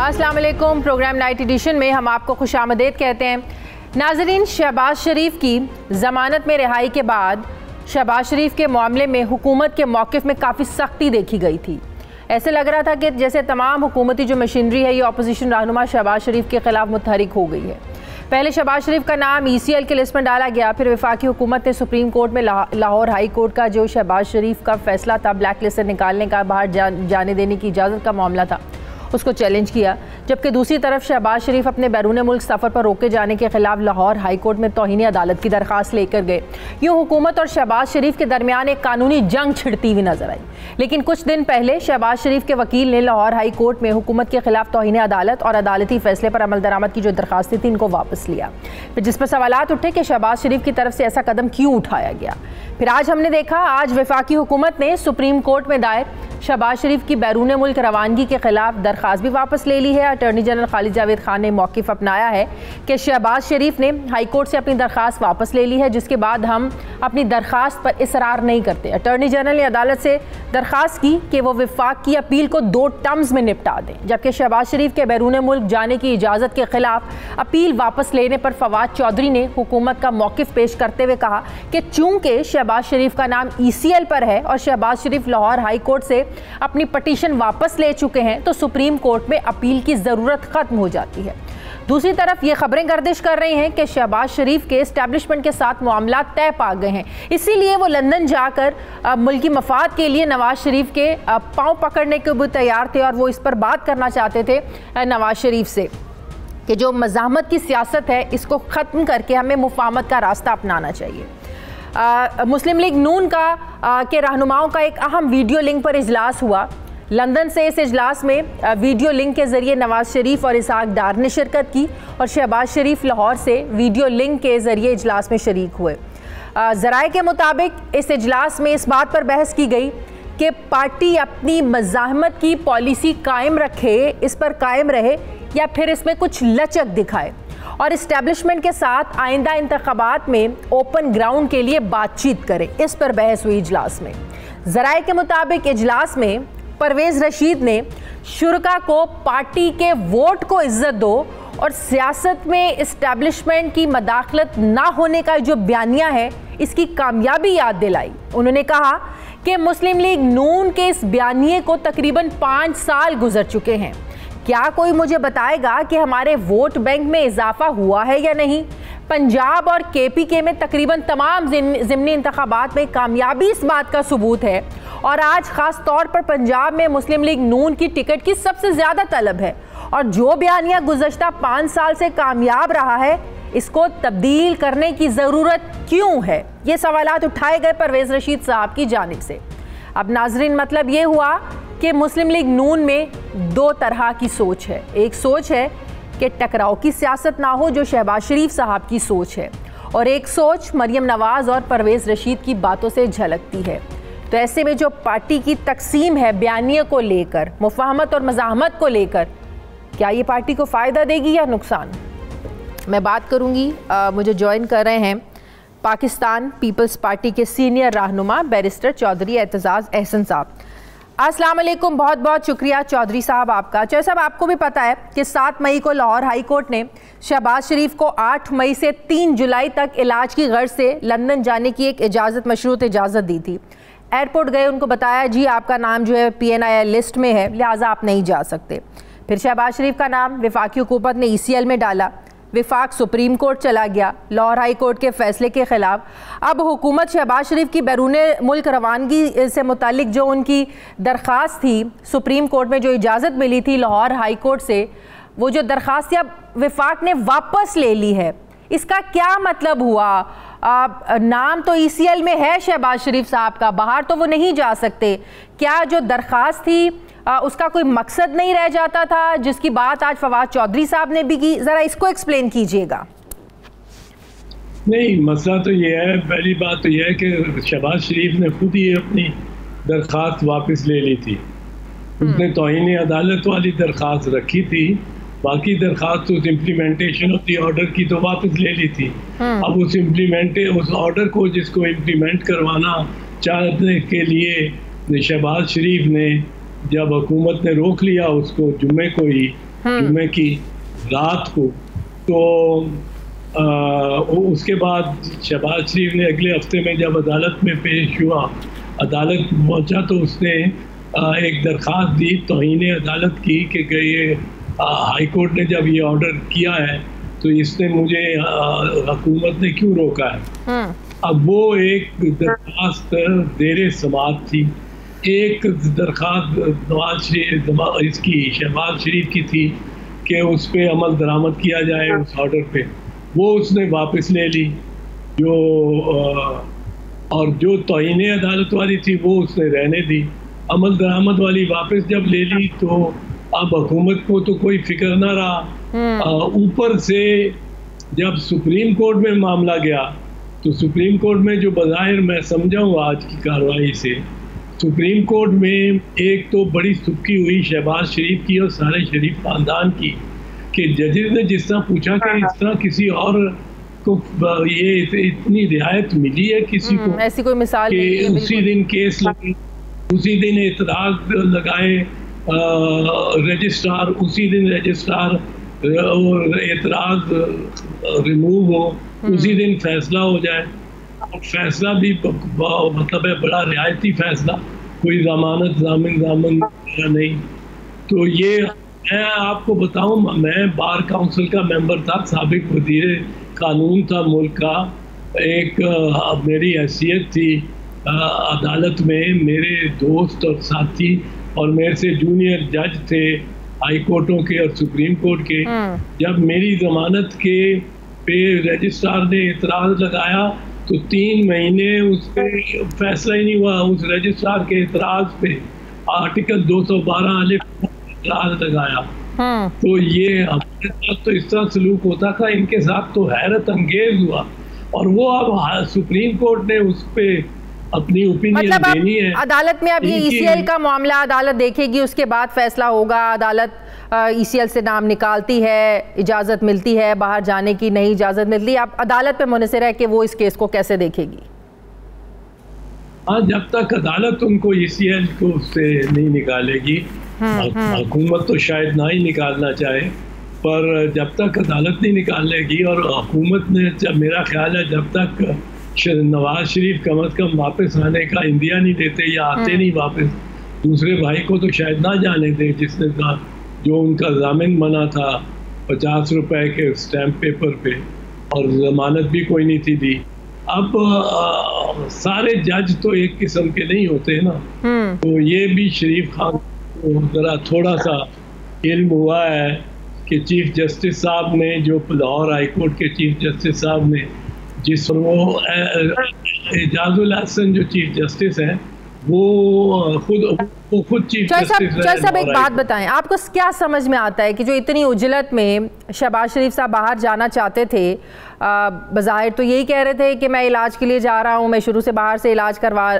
अस्सलाम वालेकुम। Programme night addition में हम आपको खुशामदीद कहते हैं। नाज़रीन, शहबाज शरीफ की ज़मानत में रिहाई के बाद शहबाज शरीफ के मामले में हुकूमत के मौक़िफ़ में काफ़ी सख्ती देखी गई थी। ऐसे लग रहा था कि जैसे तमाम हुकूमती जो मशीनरी है ये अपोजिशन रहनुमा शहबाज शरीफ के ख़िलाफ़ मुतहरिक हो गई है। पहले शहबाज शरीफ का नाम ECL की लिस्ट में डाला गया, फिर वफाकी हुकूमत ने सुप्रीम कोर्ट में लाहौर हाई कोर्ट का जो शहबाज शरीफ का फ़ैसला था ब्लैक लिस्ट से निकालने का, बाहर जाने देने की इजाज़त का मामला था, उसको चैलेंज किया। जबकि दूसरी तरफ शहबाज शरीफ अपने बैरून मुल्क सफ़र पर रोके जाने के खिलाफ लाहौर हाई कोर्ट में तौहीन अदालत की दरख्वास्त लेकर गए। यूँ हुकूमत और शहबाज शरीफ के दरमियान एक कानूनी जंग छिड़ती हुई नजर आई। लेकिन कुछ दिन पहले शहबाज शरीफ के वकील ने लाहौर हाई कोर्ट में हुकूमत के खिलाफ तौहीन अदालत और अदालती फैसले पर अमल दरामद की जो दरख्वास्त थी इनको वापस लिया, फिर जिस पर सवालात उठे कि शहबाज शरीफ की तरफ से ऐसा कदम क्यों उठाया गया। फिर आज हमने देखा, आज वफाकी हुकूमत ने सुप्रीम कोर्ट में दायर शहबाज शरीफ की बैरून मुल्क रवानगी के खिलाफ दरख्वास्त भी वापस ले ली है। अटॉर्नी जनरल खालिद जावेद खान ने मौक़िफ़ अपनाया है कि शहबाज शरीफ ने हाई कोर्ट से अपनी दरख्वास्त वापस ले ली है, जिसके बाद हम अपनी दरख्वास्त पर इसरार नहीं करते। अटॉर्नी जनरल ने अदालत से दरख्वास्त की कि वो वफाक की अपील को 2 टर्म्स में निपटा दें, जबकि शहबाज शरीफ के बैरून मुल्क जाने की इजाज़त के खिलाफ अपील वापस लेने पर फवाद चौधरी ने हुकूमत का मौक़िफ़ पेश करते हुए कहा कि चूँकि शहबाज शरीफ का नाम ECL पर है और शहबाज शरीफ लाहौर हाई कोर्ट से अपनी पटिशन वापस ले चुके हैं तो सुप्रीम कोर्ट में अपील की ज़रूरत ख़त्म हो जाती है। दूसरी तरफ ये खबरें गर्दिश कर रही हैं कि शहबाज शरीफ के एस्टैब्लिशमेंट के साथ मामला तय पा गए हैं, इसीलिए वो लंदन जाकर मुल्की मफाद के लिए नवाज शरीफ के पाँव पकड़ने के भी तैयार थे और वो इस पर बात करना चाहते थे नवाज शरीफ से कि जो मज़ाहमत की सियासत है इसको ख़त्म करके हमें मुफाहमत का रास्ता अपनाना चाहिए। मुस्लिम लीग नून के रहनुमाओं का एक अहम वीडियो लिंक पर इजलास हुआ। लंदन से इस इजलास में वीडियो लिंक के ज़रिए नवाज शरीफ और इसहाक डार ने शिरकत की और शहबाज शरीफ लाहौर से वीडियो लिंक के ज़रिए इजलास में शरीक हुए। ज़राए के मुताबिक इस इजलास में इस बात पर बहस की गई कि पार्टी अपनी मज़ाहमत की पॉलिसी कायम रखे, इस पर कायम रहे या फिर इसमें कुछ लचक दिखाए और इस्टेब्लिशमेंट के साथ आइंदा इंतखाबात में ओपन ग्राउंड के लिए बातचीत करे। इस पर बहस हुई इजलास में। ज़राए के मुताबिक इजलास में परवेज़ रशीद ने शुरका को पार्टी के वोट को इज्जत दो और सियासत में इस्टेब्लिशमेंट की मदाखलत ना होने का जो बयानिया है इसकी कामयाबी याद दिलाई। उन्होंने कहा कि मुस्लिम लीग नून के इस बयानिए को तकरीबन 5 साल गुजर चुके हैं। क्या कोई मुझे बताएगा कि हमारे वोट बैंक में इजाफा हुआ है या नहीं? पंजाब और KPK में तकरीबन तमाम ज़िमनी इंतखाबात में कामयाबी इस बात का सबूत है और आज ख़ास तौर पर पंजाब में मुस्लिम लीग नून की टिकट की सबसे ज़्यादा तलब है और जो बयानिया गुज़श्ता 5 साल से कामयाब रहा है इसको तब्दील करने की ज़रूरत क्यों है? ये सवालात उठाए गए परवेज़ रशीद साहब की जानिब से। अब नाजरीन, मतलब ये हुआ कि मुस्लिम लीग नून में 2 तरह की सोच है। एक सोच है कि टकराव की सियासत ना हो जो शहबाज शरीफ साहब की सोच है, और एक सोच मरियम नवाज़ और परवेज़ रशीद की बातों से झलकती है। तो ऐसे में जो पार्टी की तकसीम है बयानिए को लेकर, मुफाहमत और मज़ाहमत को लेकर, क्या ये पार्टी को फ़ायदा देगी या नुकसान? मैं बात करूँगी, मुझे ज्वाइन कर रहे हैं पाकिस्तान पीपल्स पार्टी के सीनियर रहनुमा बैरिस्टर चौधरी एतजाज़ अहसन साहब। अस्सलाम वालेकुम, बहुत बहुत शुक्रिया चौधरी साहब आपका। चौधरी साहब, आपको भी पता है कि 7 मई को लाहौर हाई कोर्ट ने शहबाज शरीफ को 8 मई से 3 जुलाई तक इलाज की गर्ज से लंदन जाने की एक मशरूत इजाज़त दी थी। एयरपोर्ट गए, उनको बताया जी आपका नाम जो है PNI लिस्ट में है, लिहाजा आप नहीं जा सकते। फिर शहबाज शरीफ का नाम वफाकी हुकूमत ने ECL में डाला, विफाक सुप्रीम कोर्ट चला गया लाहौर हाई कोर्ट के फैसले के खिलाफ। अब हुकूमत शहबाज शरीफ की बैरून मुल्क रवानगी से मुतालिक जो उनकी दरख्वास्त थी, सुप्रीम कोर्ट में जो इजाज़त मिली थी लाहौर हाई कोर्ट से, वो जो दरख्वास्त थी अब विफाक ने वापस ले ली है। इसका क्या मतलब हुआ? नाम तो ECL में है शहबाज शरीफ साहब का, बाहर तो वो नहीं जा सकते। क्या जो दरख्वास्त थी उसका कोई मकसद नहीं रह जाता था, जिसकी बात आज फवाद चौधरी साहब ने भी की? ज़रा इसको एक्सप्लेन कीजिएगा। नहीं, मसला तो ये है, पहली बात तो ये है कि शहबाज शरीफ ने खुद ही अपनी दरख्वास्त वापस ले ली थी। उसने तौहीन अदालत वाली दरख्वास्त रखी थी, बाकी दरख्वास्त उस इम्प्लीमेंटेशन ऑफ द ऑर्डर की तो वापस ले ली थी। अब उस ऑर्डर को जिसको इम्प्लीमेंट करवाना चाहने के लिए शहबाज शरीफ ने जब हुकूमत ने रोक लिया उसको जुम्मे को ही, जुम्मे की रात को। तो उसके बाद शहबाज शरीफ ने अगले हफ्ते में जब अदालत में पेश हुआ, अदालत पहुंचा तो उसने एक दरख्वास्त दी तौहीन अदालत की कि ये हाई कोर्ट ने जब ये ऑर्डर किया है तो इसने मुझे हुकूमत ने क्यों रोका है। अब वो एक दरख्वास्त देर समात थी, एक दरख्वास्त इसकी शहबाज शरीफ की थी कि उस पर अमल दरामद किया जाए उस ऑर्डर पे, वो उसने वापस ले ली। और जो तौहीन अदालत वाली थी वो उसने रहने दी। अमल दरामद वाली वापस जब ले ली तो अब हुकूमत को तो कोई फिक्र ना रहा। ऊपर से जब सुप्रीम कोर्ट में मामला गया तो सुप्रीम कोर्ट में जो बज़ाहिर मैं समझा हूँ आज की कार्रवाई से, सुप्रीम कोर्ट में एक तो बड़ी सुबकी हुई शहबाज शरीफ की और सारे शरीफ खानदान की कि जजेस ने जिस तरह पूछा कि इस तरह किसी और को ये इतनी रियायत मिली है किसी को, ऐसी कोई मिसाल कि नहीं है, उसी दिन केस लगे, उसी दिन एतराज लगाए रजिस्ट्रार, उसी दिन रजिस्ट्रार और एतराज रिमूव हो, उसी दिन फैसला हो जाए। और फैसला भी मतलब है बड़ा रियायती फैसला, कोई जमानत जामिन नहीं। तो ये मैं आपको बताऊं, मैं बार काउंसिल का मेंबर था, साबिक वजीर कानून था मुल्क का, एक मेरी हैसियत थी अदालत में, मेरे दोस्त और साथी और मेरे से जूनियर जज थे हाई कोर्टों के और सुप्रीम कोर्ट के। जब मेरी जमानत के पे रजिस्ट्रार ने एतराज लगाया तो 3 महीने उस पर फैसला ही नहीं हुआ। उस रजिस्ट्रार के एतराज पे आर्टिकल 212 एतराज लगाया। तो ये हमारे साथ तो इस तरह सलूक होता था, इनके साथ तो हैरत अंगेज हुआ। और वो अब सुप्रीम कोर्ट ने उस पे अपनी ओपिनियन मतलब देनी है अदालत में। अब ये ईसीएल का मामला अदालत देखेगी, उसके बाद फैसला होगा। अदालत ईसीएल से नाम निकालती है, इजाज़त मिलती है बाहर जाने की, नहीं इजाज़त मिलती, अब अदालत पे मुनसर है कि वो इस केस को कैसे देखेगी। हाँ, जब तक अदालत उनको ईसीएल को उससे नहीं निकालेगी, हुकूमत तो शायद ना ही निकालना चाहे, पर जब तक अदालत नहीं निकालेगी और हुकूमत ने, जब मेरा ख्याल है जब तक नवाज शरीफ कम अज कम वापस आने का इंदिया नहीं देते या आते नहीं वापस, दूसरे भाई को तो शायद ना जाने दे जिसने जो उनका जामिन बना था 50 रुपए के स्टैम्प पेपर पे, और जमानत भी कोई नहीं थी दी। अब सारे जज तो एक किस्म के नहीं होते ना, तो ये भी शरीफ खान को जरा थोड़ा सा इल्म हुआ है कि चीफ जस्टिस साहब ने, जो लाहौर हाई कोर्ट के चीफ जस्टिस साहब ने, जिस वो एजाजुल हसन जो चीफ जस्टिस हैं, वो खुद चीफ जस्टिस हैं। साहब एक बात बताएं, आपको क्या समझ में आता है कि जो इतनी उजलत में शहबाज शरीफ साहब बाहर जाना चाहते थे, बज़ाहिर तो यही कह रहे थे कि मैं इलाज के लिए जा रहा हूं, मैं शुरू से बाहर से इलाज करवा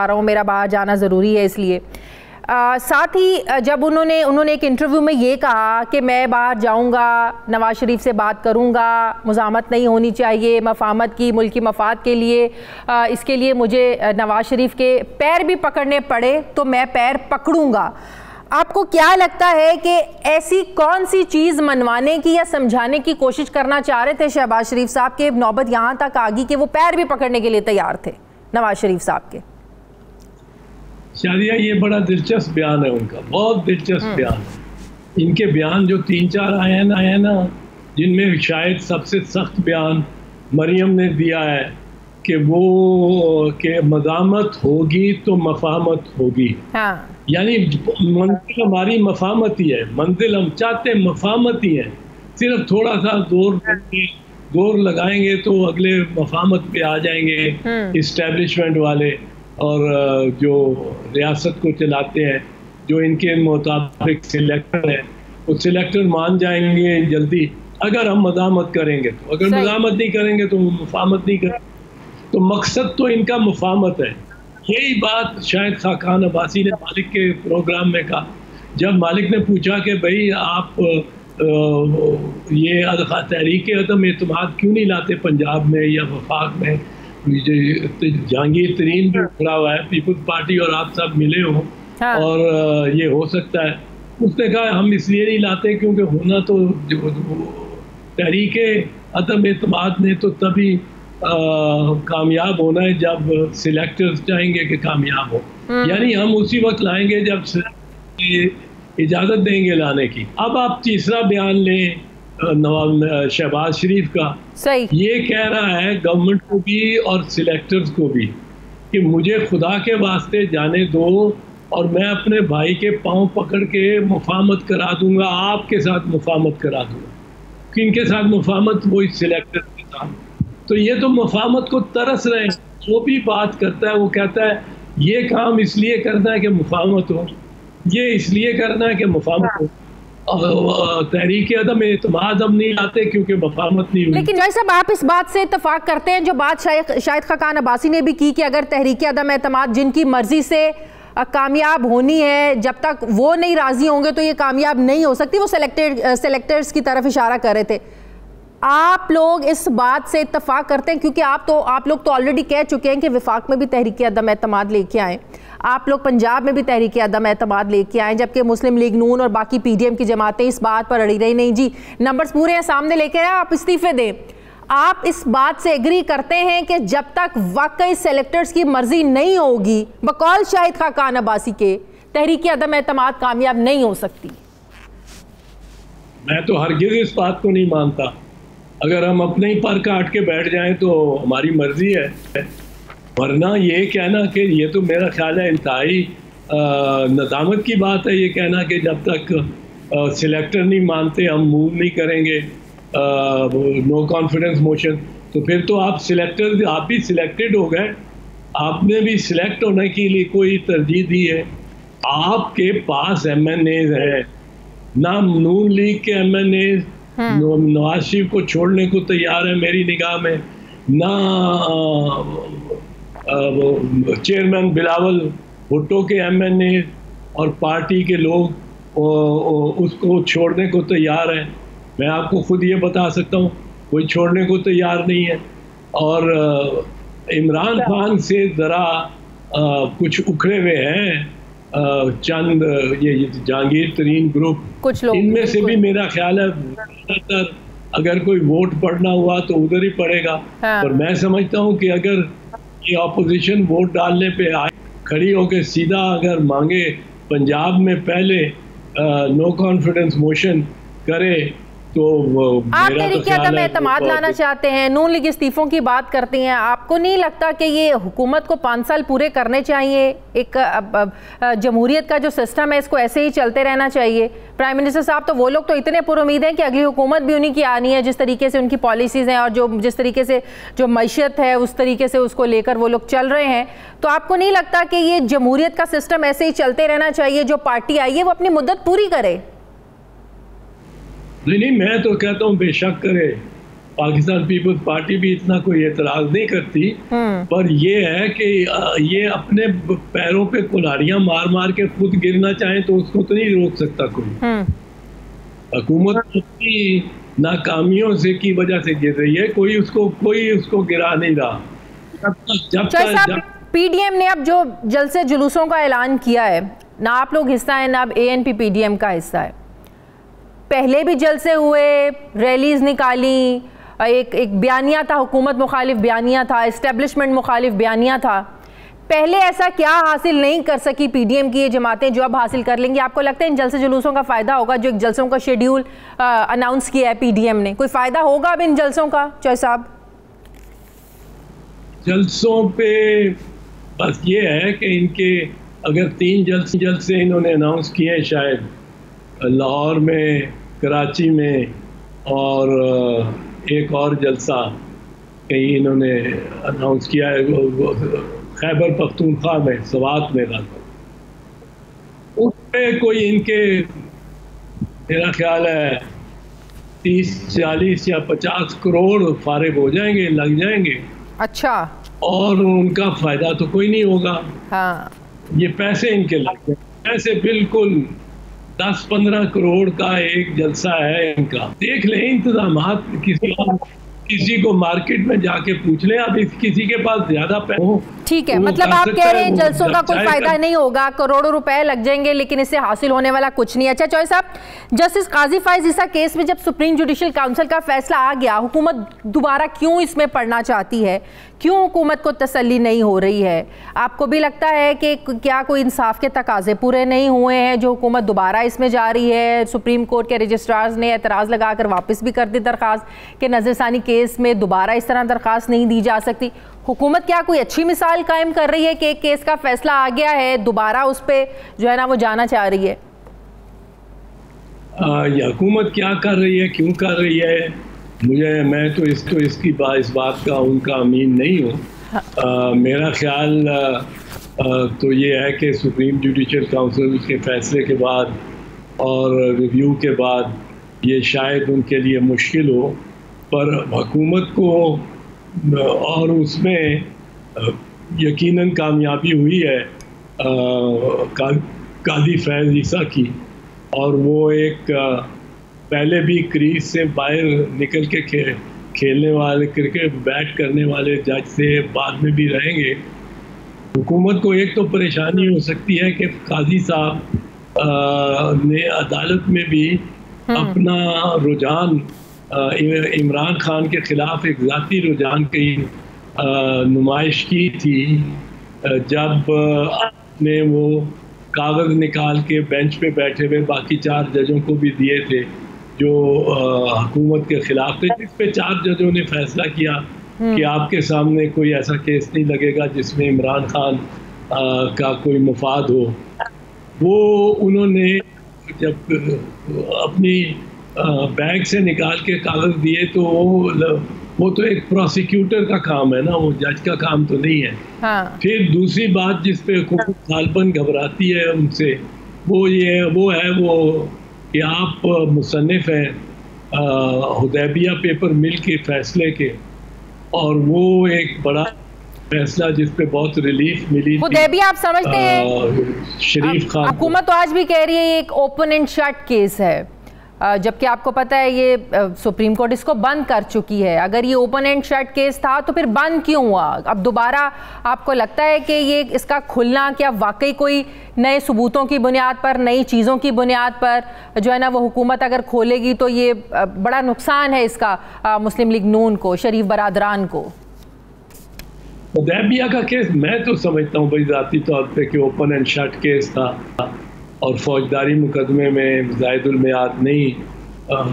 रहा हूं, मेरा बाहर जाना ज़रूरी है इसलिए। साथ ही जब उन्होंने एक इंटरव्यू में ये कहा कि मैं बाहर जाऊंगा, नवाज शरीफ से बात करूंगा, मुज़ाहमत नहीं होनी चाहिए मफाहमत की, मुल्की मफाद के लिए, इसके लिए मुझे नवाज शरीफ के पैर भी पकड़ने पड़े तो मैं पैर पकड़ूंगा। आपको क्या लगता है कि ऐसी कौन सी चीज़ मनवाने की या समझाने की कोशिश करना चाह रहे थे शहबाज शरीफ साहब के, नौबत यहाँ तक आ गई कि वो पैर भी पकड़ने के लिए तैयार थे नवाज शरीफ साहब के? शादिया, ये बड़ा दिलचस्प बयान है उनका, बहुत दिलचस्प बयान है। इनके बयान जो 3-4 आए ना, जिनमें शायद सबसे सख्त बयान मरियम ने दिया है कि वो कि मज़ामत होगी तो मफाहमत होगी। हाँ। यानी मंजिल हमारी मफाहमत ही है, मंजिल हम चाहते मफाहमत ही है, सिर्फ थोड़ा सा जोर लगाएंगे तो अगले मफाहमत पे आ जाएंगे इस्टेब्लिशमेंट वाले और जो रियासत को चलाते हैं, जो इनके मुताबिक सिलेक्टर है, वो सिलेक्टर मान जाएंगे जल्दी अगर हम मज़ामत करेंगे तो। अगर मज़ामत नहीं करेंगे तो मुफाहमत नहीं करेंगे। तो मकसद तो इनका मुफाहमत है। यही बात शायद खाकान अब्बासी ने मालिक के प्रोग्राम में कहा, जब मालिक ने पूछा कि भाई आप ये तहरीक अदम एतमाद क्यों नहीं लाते पंजाब में या वफाक में, जहांगीर तरीन भी खड़ा हुआ है, पीपल्स पार्टी और आप सब मिले हो। हाँ। और ये हो सकता है। उसने कहा हम इसलिए नहीं लाते क्योंकि होना तो तहरीके अदम एतमाद ने तो तभी कामयाब होना है जब सिलेक्टर्स चाहेंगे कि कामयाब हो, यानी हम उसी वक्त लाएंगे जब इजाज़त देंगे लाने की। अब आप तीसरा बयान लें नवाब शहबाज शरीफ का, सही ये कह रहा है गवर्नमेंट को भी और सिलेक्टर्स को भी कि मुझे खुदा के वास्ते जाने दो और मैं अपने भाई के पांव पकड़ के मुफाहमत करा दूंगा, आपके साथ मुफाहमत करा दूंगा। किनके साथ मुफाहमत? वो सिलेक्टर्स के साथ। तो ये तो मुफाहमत को तरस रहे हैं। जो भी बात करता है वो कहता है ये काम इसलिए करना है कि मुफाहमत हो, ये इसलिए करना है कि मुफाहमत हो। तहरीक अदम एतमाद हम नहीं लाते क्योंकि मुफाहमत नहीं हुई। लेकिन जैसे आप इस बात से इत्तेफाक करते हैं जो बात शाहिद खाकान अब्बासी ने भी की कि अगर तहरीक अदम एतमाद जिनकी मर्जी से कामयाब होनी है, जब तक वो नहीं राजी होंगे तो ये कामयाब नहीं हो सकती। वो सेलेक्टर्स की तरफ इशारा कर रहे थे। आप लोग इस बात से इत्तेफाक करते हैं क्योंकि आप लोग तो ऑलरेडी कह चुके हैं कि विफाक में भी तहरीक अदम एतमाद लेके आए, आप लोग पंजाब में भी तहरीक अदम एतमाद लेके आए, जबकि मुस्लिम लीग नून और बाकी पीडीएम की जमातें इस बात पर अड़ी रही नहीं जी नंबर्स पूरे हैं सामने लेके आए, आप इस्तीफे दें। आप इस बात से एग्री करते हैं कि जब तक वाकई सेलेक्टर्स की मर्जी नहीं होगी, बकौल शाहिद खाकान अब्बासी के, तहरीक अदम एतमाद कामयाब नहीं हो सकती? मैं तो हरगिज़ इस बात को नहीं मानता। अगर हम अपने ही पर काट के बैठ जाएं तो हमारी मर्जी है, वरना ये कहना कि ये तो मेरा ख्याल है इंतहाई नदामत की बात है ये कहना कि जब तक सिलेक्टर नहीं मानते हम मूव नहीं करेंगे नो कॉन्फिडेंस मोशन। तो फिर तो आप सिलेक्टर, आप भी सिलेक्टेड हो गए, आपने भी सिलेक्ट होने के लिए कोई तरजीह दी है। आपके पास MNA है, ना नून लीग के MNA नवाज शरीफ को छोड़ने को तैयार है मेरी निगाह में, ना चेयरमैन बिलावल भुट्टो के MNA और पार्टी के लोग उसको छोड़ने को तैयार हैं। मैं आपको खुद ये बता सकता हूँ कोई छोड़ने को तैयार नहीं है। और इमरान खान से ज़रा कुछ उखड़े हुए हैं चंद ये जहांगीर तरीन ग्रुप, कुछ लोग, इनमें से भी मेरा ख्याल है ज़्यादातर अगर कोई वोट पड़ना हुआ तो उधर ही पड़ेगा। और मैं समझता हूँ कि अगर ये ऑपोजिशन वोट डालने पे आए, खड़ी होकर सीधा अगर मांगे पंजाब में पहले नो कॉन्फिडेंस मोशन करे तो आप तहरीक अदम एतमाद लाना चाहते हैं, नून लीग इस्तीफों की बात करती हैं। आपको नहीं लगता कि ये हुकूमत को 5 साल पूरे करने चाहिए? एक जमहूरियत का जो सिस्टम है इसको ऐसे ही चलते रहना चाहिए। प्राइम मिनिस्टर साहब तो वो लोग तो इतने पुरुमीद हैं कि अगली हुकूमत भी उन्हीं की आनी है, जिस तरीके से उनकी पॉलिसीज़ हैं और जिस तरीके से जो मैशियत है उस तरीके से उसको लेकर वो लोग चल रहे हैं। तो आपको नहीं लगता कि ये जमहूरियत का सिस्टम ऐसे ही चलते रहना चाहिए, जो पार्टी आई है वो अपनी मुद्दत पूरी करे? नहीं, मैं तो कहता हूँ बेशक करे। पाकिस्तान पीपल्स पार्टी भी इतना कोई एतराज नहीं करती, पर ये है कि ये अपने पैरों पे कुल्हाड़ियां मार मार के खुद गिरना चाहे तो उसको तो नहीं रोक सकता कोई। हुकूमत की नाकामियों से की वजह से गिर रही है, कोई उसको गिरा नहीं रहा। जब पीडीएम ने अब जो जलसे जुलूसों का ऐलान किया है, ना आप लोग हिस्सा है ना अब ANP पीडीएम का हिस्सा है। पहले भी जलसे हुए, रैलीज निकाली, एक बयानिया था, हुकूमत मुखालिफ बयानिया था, इस्टेब्लिशमेंट मुखालिफ बयानिया था। पहले ऐसा क्या हासिल नहीं कर सकी पीडीएम की ये जमातें जो अब हासिल कर लेंगी? आपको लगता है इन जलसे जुलूसों का फ़ायदा होगा? जो एक जलसों का शेड्यूल अनाउंस किया है पीडीएम ने, कोई फ़ायदा होगा अब इन जलसों का? चौधरी साहब, जलसों पे बस ये है कि इनके अगर 3 जलसे इन्होंने अनाउंस किए हैं, शायद लाहौर में, कराची में और एक और जलसा कहीं इन्होंने अनाउंस किया है खैबर पख्तूनख्वा में, सवात में रहता, उसमें कोई इनके मेरा ख्याल है 30, 40 या 50 करोड़ फारिग हो जाएंगे, लग जाएंगे। अच्छा। और उनका फायदा तो कोई नहीं होगा। हाँ। ये पैसे इनके लग गए, पैसे बिल्कुल 10-15 करोड़ का एक जलसा है इनका। देख लें इंतजामात, किसी को मार्केट में जाके पूछ लें, अब किसी के पास ज्यादा पैसे हो ठीक है, मतलब आप कह रहे हैं जलसों का कोई फायदा नहीं होगा, करोड़ों रुपए लग जाएंगे लेकिन इससे हासिल होने वाला कुछ नहीं। अच्छा चौधरी साहब, जस्टिस काजी फाइज ईसा केस में जब सुप्रीम जुडिशल काउंसिल का फैसला आ गया, हुकूमत दोबारा क्यों इसमें पढ़ना चाहती है, क्यों हुकूमत को तसल्ली नहीं हो रही है? आपको भी लगता है कि क्या कोई इंसाफ के तकाजे पूरे नहीं हुए हैं जो हुकूमत दोबारा इसमें जा रही है? सुप्रीम कोर्ट के रजिस्ट्रार्स ने एतराज़ लगाकर वापस भी कर दी दरख्वास्त कि नज़रसानी केस में दोबारा इस तरह दरख्वास्त नहीं दी जा सकती। हुकूमत क्या कोई अच्छी मिसाल कायम कर रही है कि एक केस का फैसला आ गया है, दोबारा उस पर जो है ना वो जाना चाह रही है? हुकूमत क्या कर रही है, क्यों कर रही है, मैं तो इसकी इस बात का उनका अमीन नहीं हूँ। मेरा ख्याल तो ये है कि सुप्रीम जुडिशल काउंसिल के फैसले के बाद और रिव्यू के बाद ये शायद उनके लिए मुश्किल हो, पर हुकूमत को और उसमें यकीनन कामयाबी हुई है काजी फैज ईसा की, और वो एक पहले भी क्रीज से बाहर निकल के खेलने वाले, क्रिकेट बैट करने वाले जज से बाद में भी रहेंगे। हुकूमत को एक तो परेशानी हो सकती है कि काजी साहब ने अदालत में भी अपना रुझान इमरान खान के खिलाफ एक ज़ाती रुझान की नुमाइश की थी, जब ने वो कागज़ निकाल के बेंच पे बैठे हुए बाकी 4 जजों को भी दिए थे जो हुकूमत के खिलाफ थे, जिस पे 4 जजों ने फैसला किया कि आपके सामने कोई ऐसा केस नहीं लगेगा जिसमें इमरान खान का कोई मुफाद हो। वो उन्होंने जब अपनी बैग से निकाल के कागज़ दिए तो वो तो एक प्रोसिक्यूटर का काम है ना, वो जज का काम तो नहीं है। हाँ। फिर दूसरी बात जिस पे हुकूमत गालबन घबराती है उनसे, वो है कि आप मुसन्निफ हैं हुदैबिया पेपर मिल के फैसले के, और वो एक बड़ा फैसला जिस पे बहुत रिलीफ मिली। हुदैबिया आप समझते हैं शरीफ खान, हुकूमत तो आज भी कह रही है एक ओपन एंड शट केस है, जबकि आपको पता है ये सुप्रीम कोर्ट इसको बंद कर चुकी है। अगर ये ओपन एंड शट केस था तो फिर बंद क्यों हुआ? अब दोबारा आपको लगता है कि ये इसका खुलना क्या वाकई कोई नए सबूतों की बुनियाद पर, नई चीज़ों की बुनियाद पर जो है ना वो हुकूमत अगर खोलेगी तो ये बड़ा नुकसान है इसका मुस्लिम लीग नून को, शरीफ बरादरान को? हुदैबिया का केस मैं तो समझता हूँ भाई ज़ाती तौर पे कि ओपन एंड शट केस था, और फौजदारी मुकदमे में ज़ायदुल मियाद नहीं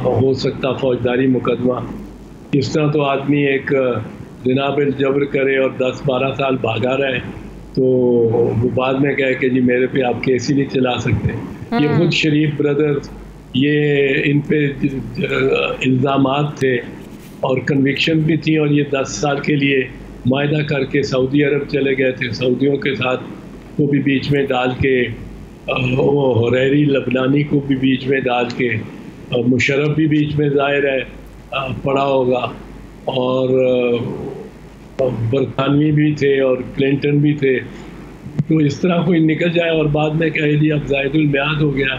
हो सकता फौजदारी मुकदमा। इस तरह तो आदमी एक जनाबिल जबर करे और 10-12 साल भागा रहे तो वो बाद में कहे कि जी मेरे पे आप केस ही नहीं चला सकते। ये खुद शरीफ ब्रदर्स, ये इन पे इल्ज़ामात थे और कन्विक्शन भी थी, और ये 10 साल के लिए मायदा करके सऊदी अरब चले गए थे। सऊदियों के साथ वो भी बीच में डाल के, वो हुरैरी लबनानी को भी बीच में डाल के, मुशर्रफ भी बीच में ज़ाहिर है पड़ा होगा, और बरतानवी भी थे और क्लिंटन भी थे। तो इस तरह कोई निकल जाए और बाद में कहे जी अब ज़ायदुल मियाद हो गया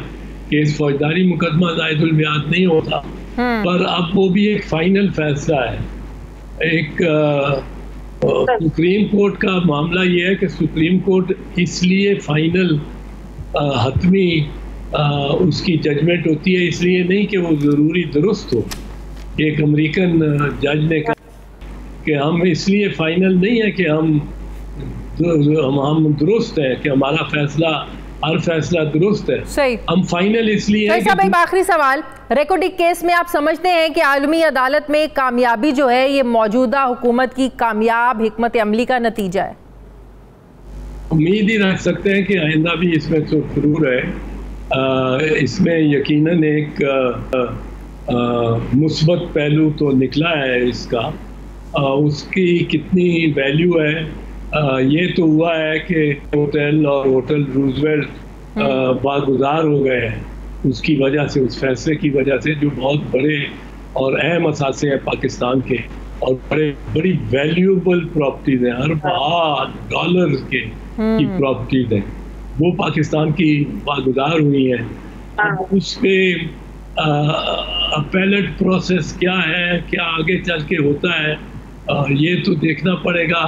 केस, फौजदारी मुकदमा ज़ायदुल मियाद नहीं होता। पर अब वो भी एक फाइनल फैसला है। एक सुप्रीम कोर्ट का मामला ये है कि सुप्रीम कोर्ट इसलिए फाइनल हतमी उसकी जजमेंट होती है, इसलिए नहीं कि वो ज़रूरी दुरुस्त हो। एक अमेरिकन जज ने कहा कि हम इसलिए फाइनल नहीं है कि हम दुरुस्त हैं, कि हमारा फैसला हर फैसला दुरुस्त है। सही। हम फाइनल इसलिए है कि एक आखिरी सवाल, रेकोडिक केस में आप समझते हैं कि आलमी अदालत में कामयाबी जो है ये मौजूदा हुकूमत की कामयाब हिकमत अमली का नतीजा है? उम्मीद ही रख सकते हैं कि आइंदा भी इसमें तो जरूर है। इसमें यकीनन एक मुस्बत पहलू तो निकला है इसका। उसकी कितनी वैल्यू है ये तो हुआ है कि होटल और होटल रूजवेल्ट बागुजार हो गए हैं उसकी वजह से, उस फैसले की वजह से, जो बहुत बड़े और अहम असासे हैं पाकिस्तान के, और बड़ी वैल्यूएबल प्रॉपर्टीज हैं, अरब डॉलर्स की प्रॉपर्टीज हैं, वो पाकिस्तान की बागुजार हुई हैं। उस पे अपीलेट प्रोसेस क्या है, क्या आगे चल के होता है, ये तो देखना पड़ेगा।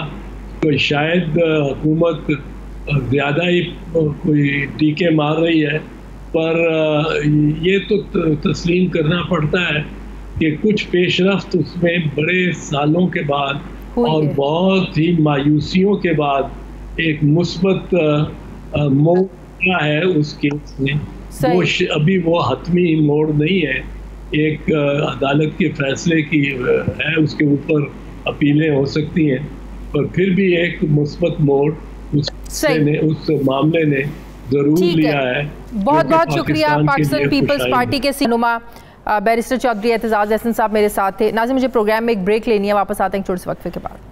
तो शायद हुकूमत ज़्यादा ही कोई टीके मार रही है, पर ये तो तस्लीम करना पड़ता है कि कुछ पेशरफ्त उसमें बड़े सालों के बाद और बहुत ही मायूसियों के बाद एक मुस्बत मोड़ है उस केस में। वो अभी वो हतमी मोड़ नहीं है, एक अदालत के फैसले की है, उसके ऊपर अपीलें हो सकती हैं, पर फिर भी एक मुस्बत मोड़ उस मामले ने जरूर लिया है। बहुत बहुत शुक्रिया। पाकिस्तान पीपल्स पार्टी के रहनुमा बैरिस्टर चौधरी एतजाज अहसन साहब मेरे साथ थे। नाज़रीन, मुझे प्रोग्राम में एक ब्रेक लेनी है, वापस आते हैं छोटे से वक्फे के बाद।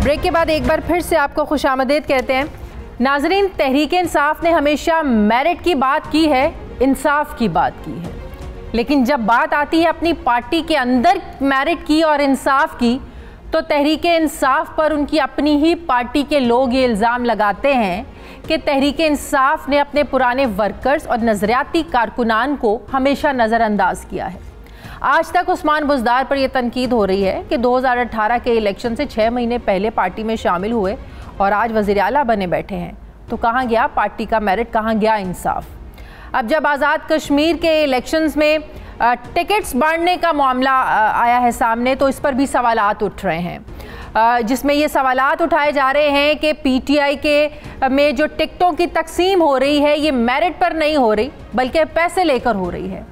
ब्रेक के बाद एक बार फिर से आपको खुशामदीद कहते हैं। नाजरीन, तहरीक इंसाफ ने हमेशा मेरिट की बात की है, इंसाफ की बात की है, लेकिन जब बात आती है अपनी पार्टी के अंदर मेरिट की और इंसाफ की, तो तहरीक इंसाफ पर उनकी अपनी ही पार्टी के लोग ये इल्ज़ाम लगाते हैं कि तहरीक इंसाफ ने अपने पुराने वर्कर्स और नज़रियाती कारकुनान को हमेशा नज़रअंदाज किया है। आज तक उस्मान बुज़दार पर यह तनकीद हो रही है कि 2018 के इलेक्शन से 6 महीने पहले पार्टी में शामिल हुए और आज वज़ीर आला बने बैठे हैं, तो कहाँ गया पार्टी का मेरिट, कहाँ गया इंसाफ? अब जब आज़ाद कश्मीर के इलेक्शंस में टिकट्स बांटने का मामला आया है सामने, तो इस पर भी सवालात उठ रहे हैं, जिसमें ये सवालात उठाए जा रहे हैं कि पीटीआई के में जो टिकटों की तकसीम हो रही है ये मेरिट पर नहीं हो रही बल्कि पैसे लेकर हो रही है।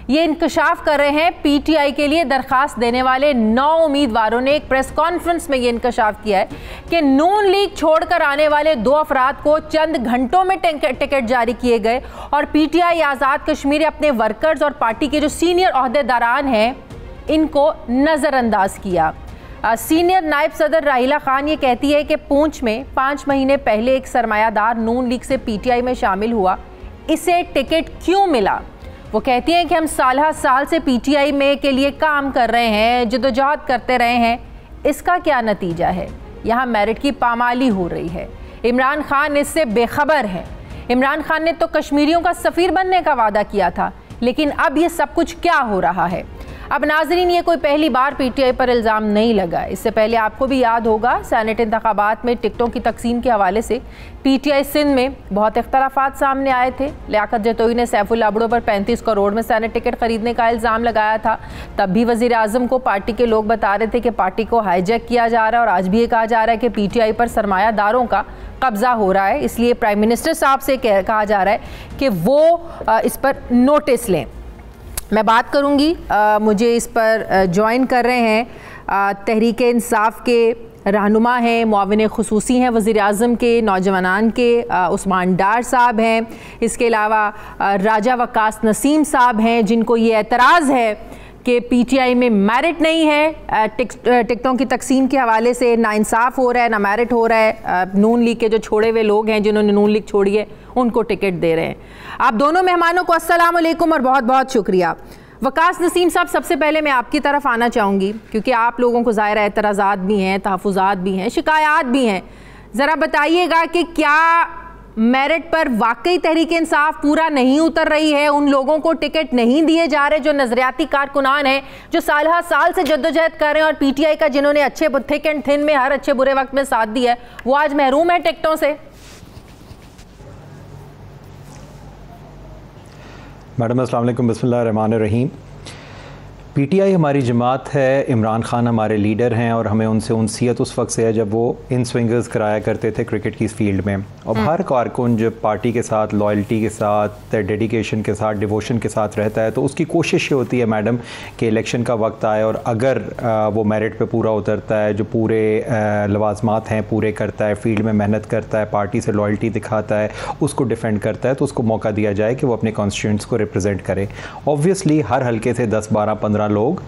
ये इंकशाफ कर रहे हैं पीटीआई के लिए दरखास्त देने वाले 9 उम्मीदवारों ने एक प्रेस कॉन्फ्रेंस में ये इंकशाफ किया है कि नून लीग छोड़कर आने वाले 2 अफराद को चंद घंटों में टिकट जारी किए गए और पीटीआई आज़ाद कश्मीर अपने वर्कर्स और पार्टी के जो सीनियर ओहदेदारान हैं इनको नज़रअंदाज किया। सीनियर नायब सदर राहिला खान ये कहती है कि पूंछ में 5 महीने पहले एक सरमायादार नून लीग से पीटीआई में शामिल हुआ, इसे टिकट क्यों मिला? वो कहती हैं कि हम साल से पीटीआई में के लिए काम कर रहे हैं, जद्दोजहद करते रहे हैं, इसका क्या नतीजा है? यहाँ मेरिट की पामाली हो रही है। इमरान खान इससे बेखबर है। इमरान खान ने तो कश्मीरियों का सफ़ीर बनने का वादा किया था, लेकिन अब ये सब कुछ क्या हो रहा है? अब नाजरीन, ये कोई पहली बार पीटीआई पर इल्ज़ाम नहीं लगा। इससे पहले आपको भी याद होगा सेनेट इंतखाबात में टिकटों की तकसीम के हवाले से पीटीआई सिंध में बहुत इख्तलाफात सामने आए थे। लियाकत जतोई ने सैफुल्ला अबड़ो पर 35 करोड़ में सेनेट टिकट खरीदने का इल्ज़ाम लगाया था। तब भी वज़ीर आज़म को पार्टी के लोग बता रहे थे कि पार्टी को हाईजैक किया जा रहा है, और आज भी ये कहा जा रहा है कि पीटीआई पर सरमायादारों का कब्जा हो रहा है। इसलिए प्राइम मिनिस्टर साहब से कहा जा रहा है कि वो इस पर नोटिस लें। मैं बात करूंगी, मुझे इस पर ज्वाइन कर रहे हैं तहरीक इंसाफ के रहनुमा हैं, मुआविन खुसूसी हैं वज़ीर आज़म के, नौजवानान के उस्मान डार साहब हैं, इसके अलावा राजा वकास नसीम साहब हैं, जिनको ये एतराज़ है कि पीटीआई में मेरिट नहीं है। टिकटों की तकसीम के हवाले से नाइंसाफ़ हो रहा है, ना मेरिट हो रहा है। नून लीग के जो छोड़े हुए लोग हैं, जिन्होंने नून लीग छोड़ी है, उनको टिकट दे रहे हैं। आप दोनों मेहमानों को अस्सलाम वालेकुम और बहुत बहुत शुक्रिया। वकास नसीम साहब, सबसे पहले मैं आपकी तरफ आना चाहूँगी, क्योंकि आप लोगों को ज़ाहिर है एतराज़ात भी हैं, तहफ़्फ़ुज़ात भी हैं, शिकायत भी हैं। ज़रा बताइएगा कि क्या मेरिट पर वाकई तहरीक इंसाफ पूरा नहीं उतर रही है? उन लोगों को टिकट नहीं दिए जा रहे जो नज़रियाती कारकुनान हैं, जो साल से जद्दोजहद कर रहे हैं, और पीटीआई का जिन्होंने अच्छे थिक एंड थिन में हर अच्छे बुरे वक्त में साथ दिया है, वो आज महरूम है टिकटों से? मैडम अस्सलाम वालेकुम, बिस्मिल्लाह रहमान रहीम। पीटीआई हमारी जमात है, इमरान खान हमारे लीडर हैं, और हमें उनसे उनसियत उस वक्त से है जब वो इन स्विंगर्स कराया करते थे क्रिकेट की इस फील्ड में। और हर कारकुन जब पार्टी के साथ लॉयल्टी के साथ, डेडिकेशन के साथ, डिवोशन के साथ रहता है, तो उसकी कोशिश ये होती है मैडम कि इलेक्शन का वक्त आए और अगर वो मेरिट पे पूरा उतरता है, जो पूरे लवाजमात हैं पूरे करता है, फील्ड में मेहनत करता है, पार्टी से लॉयल्टी दिखाता है, उसको डिफेंड करता है, तो उसको मौका दिया जाए कि वो अपने कॉन्स्टिट्यूएंट्स को रिप्रेजेंट करे। ऑब्वियसली हर हल्के से 10, 12, 15 लोग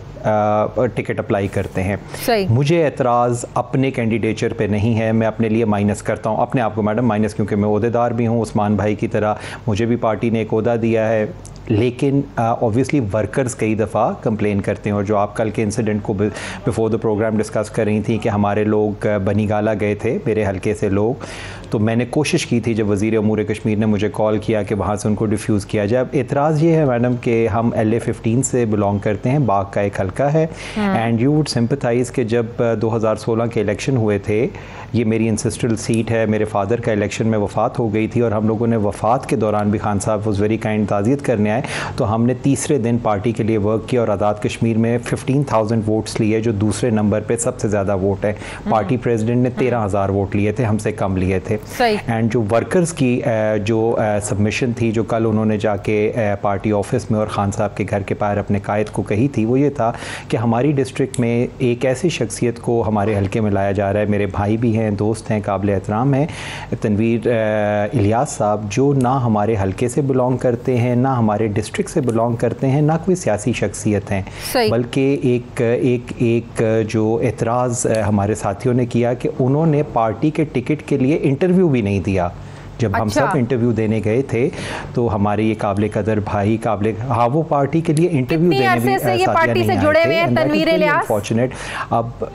टिकट अप्लाई करते हैं। मुझे एतराज़ अपने कैंडिडेचर पे नहीं है, मैं अपने लिए माइनस करता हूँ अपने आप को मैडम, माइनस क्योंकि मैं ओहदेदार भी हूँ उस्मान भाई की तरह, मुझे भी पार्टी ने एक ओहदा दिया है। लेकिन ऑब्वियसली वर्कर्स कई दफ़ा कंप्लेन करते हैं। और जो आप कल के इंसिडेंट को बिफोर द प्रोग्राम डिस्कस कर रही थी कि हमारे लोग बनीगाला गए थे, मेरे हल्के से लोग, तो मैंने कोशिश की थी जब वज़ीर अमूर कश्मीर ने मुझे कॉल किया कि वहाँ से उनको डिफ्यूज़ किया जाए। अब एतराज़ ये है मैडम कि हम LA-15 से बिलोंग करते हैं, बाग का एक हल्का है, एंड यू वुड सिंपथाइज़ कि जब 2016 के इलेक्शन हुए थे, ये मेरी इंसिस्ट्रल सीट है, मेरे फादर का इलेक्शन में वफ़ात हो गई थी और हम लोगों ने वफ़ात के दौरान भी खान साहब वॉज़ वेरी काइंड ताज़ियत करने आए, तो हमने तीसरे दिन पार्टी के लिए वर्क किया और आज़ाद कश्मीर में 15,000 वोट्स लिए, जो दूसरे नंबर पे सबसे ज़्यादा वोट है। पार्टी प्रेसिडेंट ने 13,000 वोट लिए थे, हमसे कम लिए थे। एंड जो वर्कर्स की जो सबमिशन थी, जो कल उन्होंने जाके पार्टी ऑफिस में और खान साहब के घर के बाहर अपने कायद को कही थी, वो ये था कि हमारी डिस्ट्रिक्ट में एक ऐसी शख्सियत को हमारे हल्के में लाया जा रहा है, मेरे भाई भी हैं, दोस्त हैं, काबिल एहतराम हैं, तनवीर इलियास साहब, जो ना हमारे हल्के से बिलोंग करते हैं, ना हमारे डिस्ट्रिक्ट से बिलोंग करते हैं, ना कोई सियासी शख्सियत हैं, बल्कि एक जो एतराज़ हमारे साथियों ने किया कि उन्होंने पार्टी के टिकट के लिए इंटरव्यू भी नहीं दिया। जब हम सब इंटरव्यू देने गए थे तो हमारे ये काबिल कदर भाई, हाँ, वो पार्टी के लिए इंटरव्यू देने भी ये पार्टी से जुड़े हुए हैं तनवीर इलियास। अनफॉर्चुनेट। अब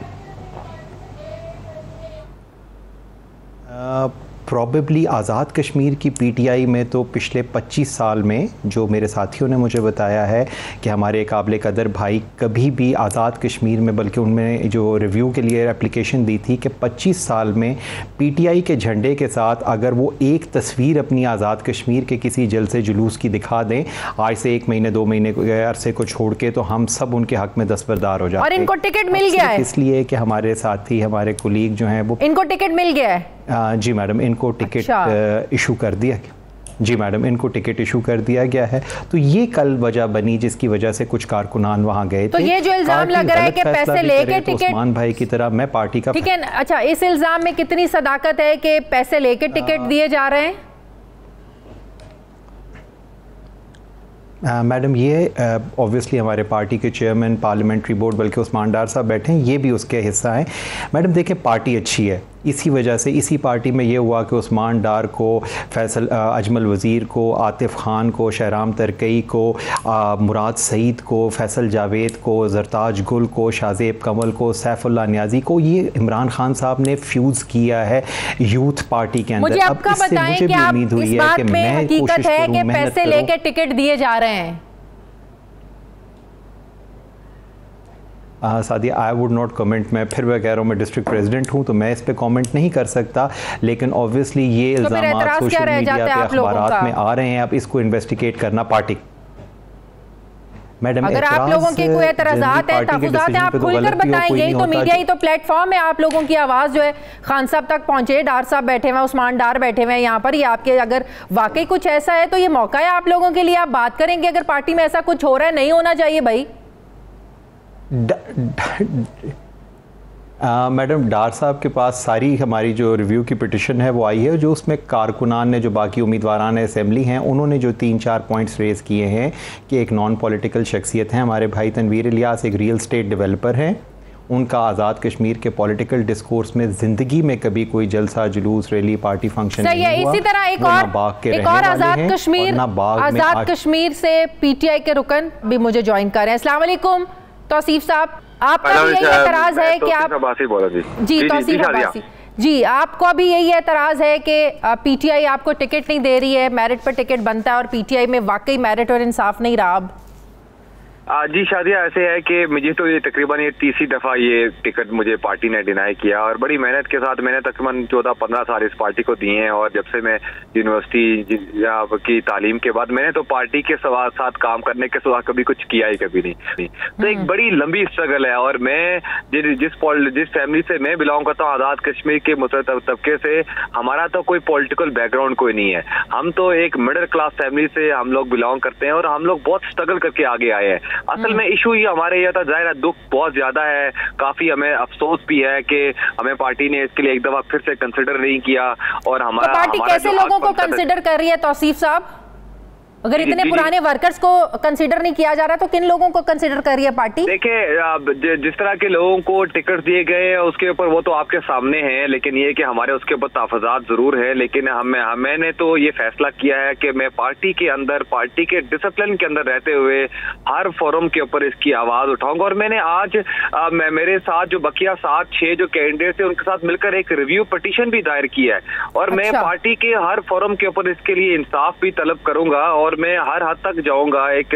प्रॉबेबली आज़ाद कश्मीर की PTI में तो पिछले 25 साल में, जो मेरे साथियों ने मुझे बताया है कि हमारे काबिल कदर भाई कभी भी आज़ाद कश्मीर में, बल्कि उनमें जो रिव्यू के लिए एप्लीकेशन दी थी कि 25 साल में PTI के झंडे के साथ अगर वो एक तस्वीर अपनी आज़ाद कश्मीर के किसी जलसे जुलूस की दिखा दें, आज से 1 महीने 2 महीने अरसे को छोड़ के, तो हम सब उनके हक में दस्तबरदार हो जाते हैं। और इनको टिकट मिल गया है, इसलिए कि हमारे साथी, हमारे कुलीग जो हैं वो, इनको टिकट मिल गया है। जी मैडम, इनको टिकट इशू कर दिया। जी मैडम, इनको टिकट इशू कर दिया गया है। तो ये कल वजह बनी जिसकी वजह से कुछ कारकुनान वहाँ गए थे। तो ये जो इल्जाम लग रहा है कि पैसे लेके टिकट, उस्मान भाई की तरह मैं पार्टी का, ठीक है, अच्छा, इस इल्जाम में कितनी सदाकत है कि पैसे लेके टिकट दिए जा रहे हैं? मैडम, ये ऑब्वियसली हमारे पार्टी के चेयरमैन पार्लियामेंट्री बोर्ड, बल्कि उस्मान डार साहब बैठे हैं, ये भी उसके हिस्सा हैं। मैडम देखिए, पार्टी अच्छी है, इसी वजह से इसी पार्टी में ये हुआ कि उस्मान डार को, फैसल अजमल वज़ीर को, आतिफ खान को, शहराम तरकई को, मुराद सईद को, फैसल जावेद को, जरताज गुल को, शाहजेब कमल को, सैफुल्लाह नियाजी को, ये इमरान खान साहब ने फ्यूज़ किया है यूथ पार्टी के अंदर। मुझे आपका बताएं कि आप इस बात में हकीकत है कि पैसे लेके टिकट दिए जा रहे हैं? Sadia, I would not comment. मैं फिर कह रहा हूँ, मैं डिस्ट्रिक्ट प्रेसिडेंट हूँ तो मैं इस पे कमेंट नहीं कर सकता, लेकिन ऑब्वियसली ये इल्ज़ाम सोशल मीडिया पे, अखबारात में आ रहे हैं, अब इसको इन्वेस्टिगेट करना पार्टी। मैडम, अगर आप लोगों के कोई एतराज़ात हैं, तहफ़्फ़ुज़ात हैं, आप खुलकर बताएं। यही तो मीडिया, ही तो प्लेटफॉर्म है, आप लोगों की आवाज़ जो है खान साहब तक पहुंचे। डार साहब बैठे हुए हैं, उस्मान डार बैठे हुए हैं यहाँ पर, ये आपके, अगर वाकई कुछ ऐसा है तो ये मौका है आप लोगों के लिए, आप बात करेंगे। अगर पार्टी में ऐसा कुछ हो रहा है, नहीं होना चाहिए भाई। मैडम, डार साहब के पास सारी हमारी जो रिव्यू की पिटिशन है वो आई है, जो उसमें कारकुनान ने, जो बाकी उम्मीदवारान असम्बली हैं, उन्होंने जो 3-4 पॉइंट्स रेज़ किए हैं कि एक नॉन पॉलिटिकल शख्सियत हैं हमारे भाई तनवीर इलियास, एक रियल स्टेट डेवलपर हैं, उनका आज़ाद कश्मीर के पॉलिटिकल डिस्कोर्स में ज़िंदगी में कभी कोई जलसा जुलूस रैली पार्टी फंक्शन नहीं हुआ। इसी तरह एक और आज़ाद कश्मीर से PTI के रुकन भी मुझे ज्वाइन कर रहे हैं। अस्सलाम वालेकुम तौसीफ साहब, आपका भी यही एतराज़ है कि आप, जी तौसीफ अब्बासी जी, आपको अभी यही एतराज़ है कि PTI आपको टिकट नहीं दे रही है, मेरिट पर टिकट बनता है और PTI में वाकई मेरिट और इंसाफ नहीं रहा? अब जी शादिया, ऐसे है कि मुझे तो ये तकरीबन ये 30वीं दफ़ा ये टिकट मुझे पार्टी ने डिनाई किया, और बड़ी मेहनत के साथ मैंने तकरीबन 14-15 साल इस पार्टी को दिए हैं, और जब से मैं यूनिवर्सिटी की तालीम के बाद मैंने तो पार्टी के साथ काम करने के सिवा कभी कुछ किया ही कभी नहीं। तो एक बड़ी लंबी स्ट्रगल है, और मैं जिस फैमिली से मैं बिलोंग करता हूँ, आज़ाद कश्मीर के मुसलसल तबके से, हमारा तो कोई पॉलिटिकल बैकग्राउंड कोई नहीं है। हम तो एक मिडिल क्लास फैमिली से हम लोग बिलोंग करते हैं, और हम लोग बहुत स्ट्रगल करके आगे आए हैं। असल में इशू ही हमारे ये था, जाहिर है दुख बहुत ज्यादा है, काफी हमें अफसोस भी है कि हमें पार्टी ने इसके लिए एक दफा फिर से कंसिडर नहीं किया। और हमारा तो पार्टी कैसे लोगों को कंसिडर कर रही है तौसीफ साहब? अगर इतने पुराने वर्कर्स को कंसीडर नहीं किया जा रहा तो किन लोगों को कंसीडर कर रही है पार्टी? देखिए, जिस तरह के लोगों को टिकट दिए गए उसके ऊपर वो तो आपके सामने है, लेकिन ये कि हमारे उसके ऊपर तहफ़्फ़ुज़ात जरूर है। लेकिन मैंने तो ये फैसला किया है कि मैं पार्टी के अंदर, पार्टी के डिसिप्लिन के अंदर रहते हुए हर फोरम के ऊपर इसकी आवाज उठाऊंगा। और मैंने आज मेरे साथ जो बकिया 7-6 जो कैंडिडेट थे उनके साथ मिलकर एक रिव्यू पिटीशन भी दायर किया है और मैं पार्टी के हर फोरम के ऊपर इसके लिए इंसाफ भी तलब करूंगा और मैं हर हद तक जाऊंगा एक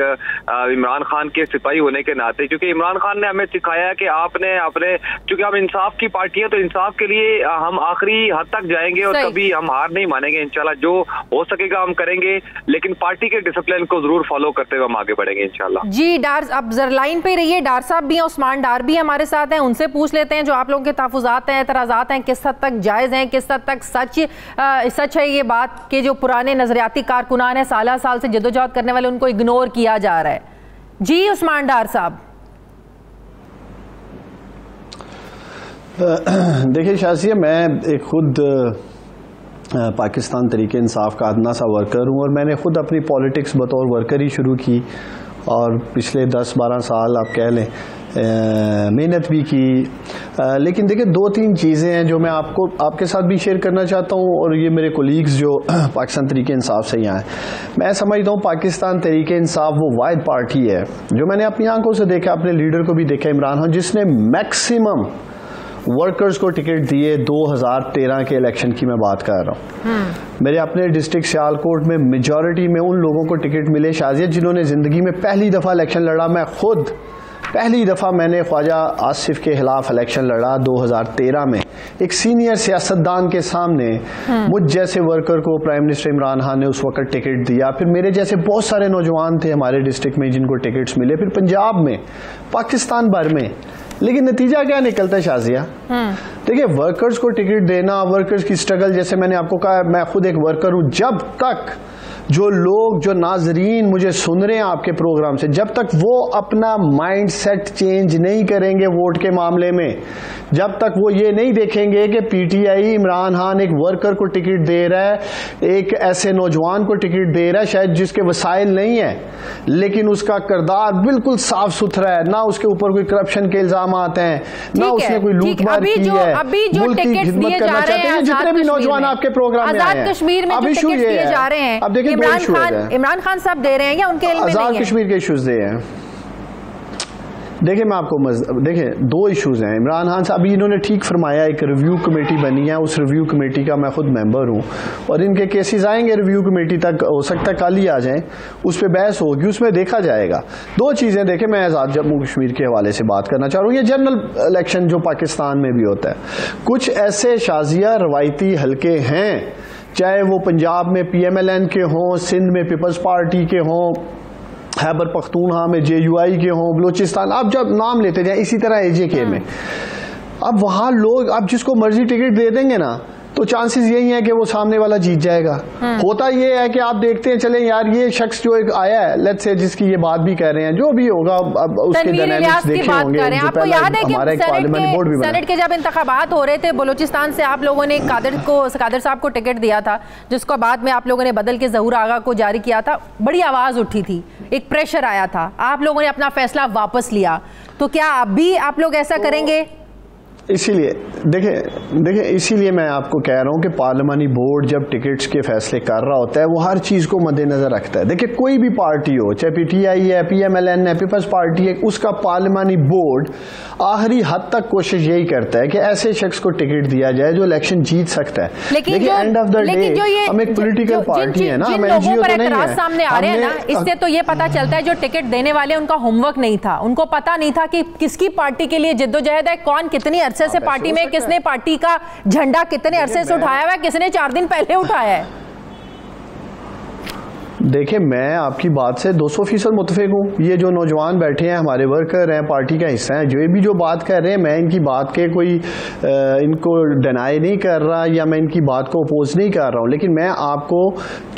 इमरान खान के सिपाही होने के नाते, क्योंकि इमरान खान ने हमें सिखाया कि आपने अपने, क्योंकि हम इंसाफ की पार्टी है तो इंसाफ के लिए हम आखिरी हद तक जाएंगे और कभी हम हार नहीं मानेंगे। इंशाल्लाह जो हो सकेगा हम करेंगे, लेकिन पार्टी के डिसिप्लिन को जरूर फॉलो करते हुए हम आगे बढ़ेंगे इंशाल्लाह। जी डार, अब जरा लाइन पे रहिए, डार साहब भी हैं, उस्मान डार भी हमारे साथ हैं, उनसे पूछ लेते हैं जो आप लोगों के तहफ़्फ़ुज़ात हैं, एतराज़ात हैं, किस हद तक जायज़ हैं, किस हद तक सच है ये बात कि जो पुराने नजरियाती कारकुनान है, साल साल से जदोजहद करने वाले, उनको इग्नोर किया जा रहा है। जी उस्मान डार साहब। देखिए शाज़िया, मैं एक खुद पाकिस्तान तरीके इंसाफ का अदना सा वर्कर हूँ और मैंने खुद अपनी पॉलिटिक्स बतौर वर्कर ही शुरू की और पिछले 10-12 साल आप कह लें मेहनत भी की। लेकिन देखिए 2-3 चीज़ें हैं जो मैं आपके साथ भी शेयर करना चाहता हूँ और ये मेरे कोलीग्स जो पाकिस्तान तरीके इंसाफ से यहाँ हैं। मैं समझता हूँ पाकिस्तान तरीके इंसाफ वो वाहिद पार्टी है जो मैंने अपनी आंखों से देखा, अपने लीडर को भी देखा इमरान खान, जिसने मैक्सिमम वर्कर्स को टिकट दिए। 2013 के इलेक्शन की मैं बात कर रहा हूँ। मेरे अपने डिस्ट्रिक्ट सियालकोट में मेजॉरिटी में उन लोगों को टिकट मिले शाज़िया जिन्होंने ज़िंदगी में पहली दफ़ा इलेक्शन लड़ा। मैं खुद पहली दफ़ा मैंने ख्वाजा आसिफ के खिलाफ इलेक्शन लड़ा 2013 में एक सीनियर सियासतदान के सामने। मुझ जैसे वर्कर को प्राइम मिनिस्टर इमरान खान ने उस वक्त टिकट दिया। फिर मेरे जैसे बहुत सारे नौजवान थे हमारे डिस्ट्रिक्ट में जिनको टिकट्स मिले, फिर पंजाब में, पाकिस्तान भर में। लेकिन नतीजा क्या निकलता है शाज़िया? देखिए वर्कर्स को टिकट देना, वर्कर्स की स्ट्रगल, जैसे मैंने आपको कहा मैं खुद एक वर्कर हूं। जब तक जो लोग, जो नाजरीन मुझे सुन रहे हैं आपके प्रोग्राम से, जब तक वो अपना माइंड सेट चेंज नहीं करेंगे वोट के मामले में, जब तक वो ये नहीं देखेंगे कि पीटीआई इमरान खान एक वर्कर को टिकट दे रहा है, एक ऐसे नौजवान को टिकट दे रहा है शायद जिसके वसाइल नहीं है लेकिन उसका किरदार बिल्कुल साफ सुथरा है, ना उसके ऊपर कोई करप्शन के इल्जाम आते हैं, ना उसने कोई लूटमार की है, मुल्क की खिदमत करना चाहते हैं। जितने भी नौजवान आपके प्रोग्राम में आए हैं, कश्मीर में अब इशू ये है, अब देखिए इमरान खान साहब दे रहे हैं या उनके इल्म में नहीं है? आजाद कश्मीर के इश्यूज दे हैं। देखिए मैं आपको देखिए 2 इश्यूज हैं। इमरान खान साहब इन्होंने ठीक फरमाया, एक रिव्यू कमेटी बनी है, उस रिव्यू कमेटी का मैं खुद मेंबर हूं और इनके केसेस आएंगे रिव्यू कमेटी तक, हो सकता है कल ही आ जाएं, उस पर बहस होगी, उसमें देखा जाएगा। 2 चीजें देखें, मैं आजाद जम्मू कश्मीर के हवाले से बात करना चाह रहा हूँ। ये जनरल इलेक्शन जो पाकिस्तान में भी होता है, कुछ ऐसे शाज़िया रवायती हल्के हैं, चाहे वो पंजाब में PMLN के हों, सिंध में पीपल्स पार्टी के हों, खैबर पख्तूनख्वा में JUI के हों, बलूचिस्तान, आप जब नाम लेते जाए, इसी तरह AJK में, अब वहां लोग अब जिसको मर्जी टिकट दे देंगे ना तो चांसेस यही है कि वो सामने वाला जीत जाएगा। होता ये है कि आप देखते हैं, चले यार ये शख्स जो एक आया है, लेट्स से जिसकी ये बात भी कह रहे हैं, जो भी होगा अब उसके डायनामिक्स देखे होंगे। आपको याद है कि सेनेट के जब इंतखाबात हो रहे थे बलूचिस्तान से, आप लोगों ने कादर साहब को टिकट दिया था, जिसको बाद में आप लोगों ने बदल के ज़हूर आगा को जारी किया था। बड़ी आवाज उठी थी, एक प्रेशर आया था, आप लोगों ने अपना फैसला वापस लिया, तो क्या अब भी आप लोग ऐसा करेंगे? इसीलिए देखिए इसीलिए मैं आपको कह रहा हूं कि पार्लिमानी बोर्ड जब टिकट्स के फैसले कर रहा होता है वो हर चीज को मद्देनजर रखता है। देखिए कोई भी पार्टी हो, चाहे PTI है, PMLN है, पीपल्स पार्टी है, उसका पार्लिमानी बोर्ड आखिरी हद तक कोशिश यही करता है कि ऐसे शख्स को टिकट दिया जाए जो इलेक्शन जीत सकता है। लेकिन एंड ऑफ द डे हम एक पॉलिटिकल पार्टी है ना, हम NGO तो नहीं है। सामने आ रहे हैं ना, इससे तो ये पता चलता है जो टिकट देने वाले उनका होमवर्क नहीं था, उनको पता नहीं था कि किसकी पार्टी के लिए जिद्दोजहद है, कौन कितनी अरसे से पार्टी में, किसने पार्टी का झंडा कितने अरसे से उठाया हुआ है, किसने 4 दिन पहले उठाया है। देखिए मैं आपकी बात से 200% मुतफिक हूँ। ये जो नौजवान बैठे हैं, हमारे वर्कर हैं, पार्टी का हिस्सा है, जो भी जो बात कर रहे हैं, मैं इनकी बात के कोई इनको डिनाई नहीं कर रहा या मैं इनकी बात को अपोज नहीं कर रहा हूँ, लेकिन मैं आपको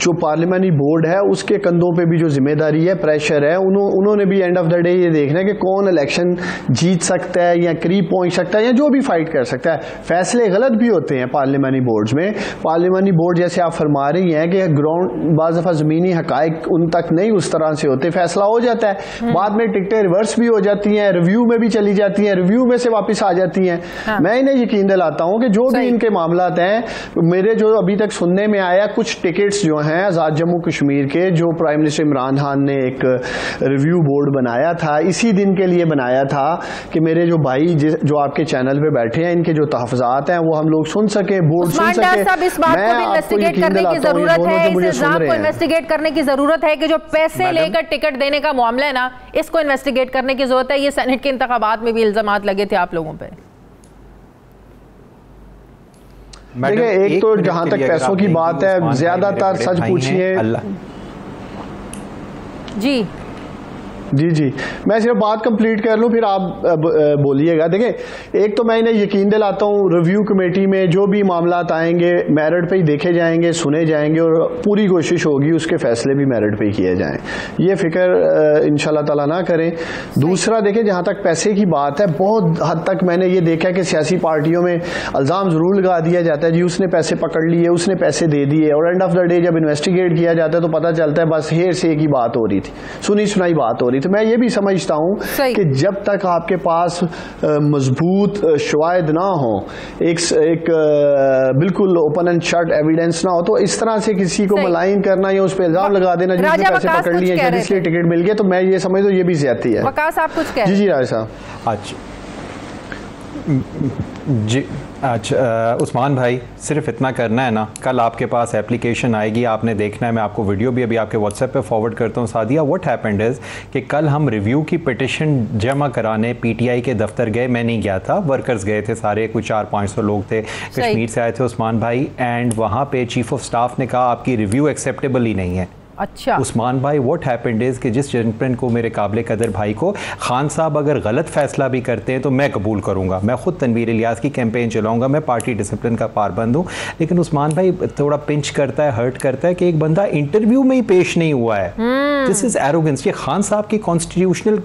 जो पार्लियामेंट्री बोर्ड है उसके कंधों पे भी जो जिम्मेदारी है, प्रेशर है, उन्होंने भी एंड ऑफ द डे ये देखना है कि कौन इलेक्शन जीत सकता है या करीब पहुँच सकता है या जो भी फाइट कर सकता है। फैसले गलत भी होते हैं पार्लियामेंट्री बोर्ड में। पार्लियामेंट्री बोर्ड जैसे आप फरमा रही हैं कि ग्राउंड बाज़ दफ़ा ज़मीनी हकायक उन तक नहीं उस तरह से होते, फैसला हो जाता है, बाद में टिकटें रिवर्स भी हो जाती हैं, रिव्यू में भी चली जाती हैं, रिव्यू में से वापस आ जाती हैं। मैं इन्हें यकीन दिलाता हूं कि जो भी इनके मामलात हैं, मेरे जो अभी तक सुनने में आया, कुछ टिकट्स जो हैं आजाद जम्मू कश्मीर के, जो प्राइम मिनिस्टर इमरान खान ने एक रिव्यू बोर्ड बनाया था, इसी दिन के लिए बनाया था कि मेरे जो भाई जो आपके चैनल पे बैठे हैं, इनके जो तहफ़्ज़ात हैं वो हम लोग सुन सके, बोर्ड सुन सके। इस बात को भी इन्वेस्टिगेट करने की जरूरत है, इस इल्जाम को इन्वेस्टिगेट करने की जरूरत है कि जो पैसे लेकर टिकट देने का मामला है ना, इसको इन्वेस्टिगेट करने की जरूरत है। ये सेनेट के इंतखाबात में भी इल्जामात लगे थे आप लोगों पे। देखिए, एक तो जहां तक पैसों की बात है, ज्यादातर सच पूछिए जी जी जी, मैं सिर्फ बात कंप्लीट कर लूं फिर आप बोलिएगा। देखिए, एक तो मैं इन्हें यकीन दिलाता हूं, रिव्यू कमेटी में जो भी मामलात आएंगे मेरिट पे ही देखे जाएंगे, सुने जाएंगे और पूरी कोशिश होगी उसके फैसले भी मेरिट पे ही किए जाएं। ये फिक्र इंशाल्लाह ताला ना करें। दूसरा, देखिए, जहां तक पैसे की बात है, बहुत हद तक मैंने ये देखा कि सियासी पार्टियों में इल्जाम जरूर लगा दिया जाता है, जी उसने पैसे पकड़ लिए, उसने पैसे दे दिए, और एंड ऑफ द डे जब इन्वेस्टिगेट किया जाता है तो पता चलता है बस हेर से की बात हो रही थी, सुनी सुनाई बात हो रही। तो मैं ये भी समझता हूं कि जब तक आपके पास मजबूत शवाहिद ना हो, एक बिल्कुल ओपन एंड शट एविडेंस ना हो, तो इस तरह से किसी को मलाइन करना या उस पर इल्जाम लगा देना जिसने पैसे पकड़ लिए इसलिए टिकट मिल गया, तो मैं ये समझता हूं ये भी ज्यादती है। वकास, आप कुछ कह रहे हैं? जी जी राज साहब। अच्छा जी, अच्छा उस्मान भाई, सिर्फ इतना करना है ना, कल आपके पास एप्लीकेशन आएगी, आपने देखना है, मैं आपको वीडियो भी अभी आपके व्हाट्सएप पे फॉरवर्ड करता हूँ। सादिया, व्हाट हैपेंड इज़ कि कल हम रिव्यू की पिटिशन जमा कराने पीटीआई के दफ्तर गए, मैं नहीं गया था, वर्कर्स गए थे सारे, कुछ 400-500 लोग थे, कश्मीर से आए थे उस्मान भाई, एंड वहाँ पे चीफ ऑफ स्टाफ ने कहा आपकी रिव्यू एक्सेप्टेबल ही नहीं है। अच्छा उस्मान भाई, व्हाट हैपेंड इज़ कि जिस जेंटलमैन को, मेरे काबिल कदर भाई को, खान साहब अगर गलत फैसला भी करते हैं तो मैं कबूल करूंगा, मैं खुद तनवीर इलियास की कैंपेन चलाऊंगा, मैं पार्टी डिसिप्लिन का पाबंद हूं, लेकिन उस्मान भाई थोड़ा पिंच करता है, हर्ट करता है कि एक बंदा इंटरव्यू में ही पेश नहीं हुआ है। This is arrogance. ये खान साहब की कॉन्स्टिट्यूशनल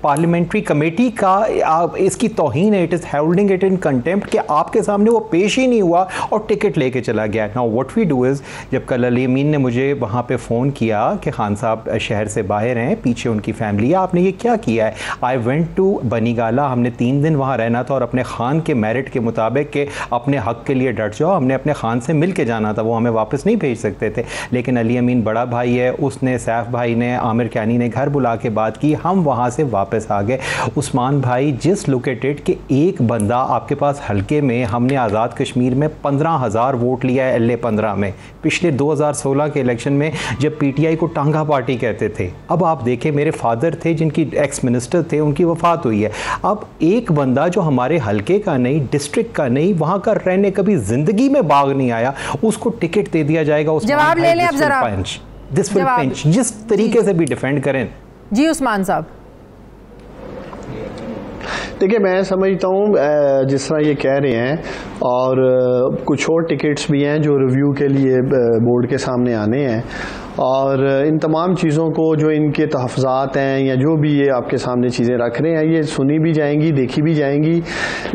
पार्लियामेंट्री कमेटी का इसकी तौहीन है, it is holding it in contempt कि आपके सामने वो पेश ही नहीं हुआ और टिकट लेके चला गया। Now what we do is, जब कल अली अमीन ने मुझे वहां पे फ़ोन किया कि खान साहब शहर से बाहर हैं, पीछे उनकी फैमिली है, आपने ये क्या किया है, आई वेंट टू बनीगाला, हमने 3 दिन वहाँ रहना था और अपने खान के मेरिट के मुताबिक के अपने हक के लिए डट जाओ, हमने अपने खान से मिल के जाना था, वो हमें वापस नहीं भेज सकते थे। लेकिन अली अमीन बड़ा भाई है, उसने, सैफ भाई ने, आमिर कैनी ने घर बुला के बात की, हम वहाँ से वापस आ गए। उस्मान भाई, जिस लोकेटेड के एक बंदा आपके पास हल्के में, हमने आज़ाद कश्मीर में 15,000 वोट लिया है LA 15 में, पिछले 2016 के इलेक्शन में जब PTI को टांगा पार्टी कहते थे। अब आप देखें, मेरे फादर थे जिनकी एक्स मिनिस्टर थे, उनकी वफात हुई है। अब एक बंदा जो हमारे हल्के का नहीं, डिस्ट्रिक्ट का नहीं, वहां का रहने कभी जिंदगी में बाग नहीं आया, उसको टिकट दे दिया जाएगा। जवाब ले लें अब जरा, दिस विल पिंच, जिस तरीके से भी डिफेंड करें। जी उस्मान साहब, देखिए, मैं समझता हूँ जिस तरह ये कह रहे हैं, और कुछ और टिकट्स भी हैं जो रिव्यू के लिए बोर्ड के सामने आने हैं, और इन तमाम चीज़ों को, जो इनके तहफ़्ज़ात हैं या जो भी ये आपके सामने चीज़ें रख रहे हैं, ये सुनी भी जाएंगी, देखी भी जाएंगी।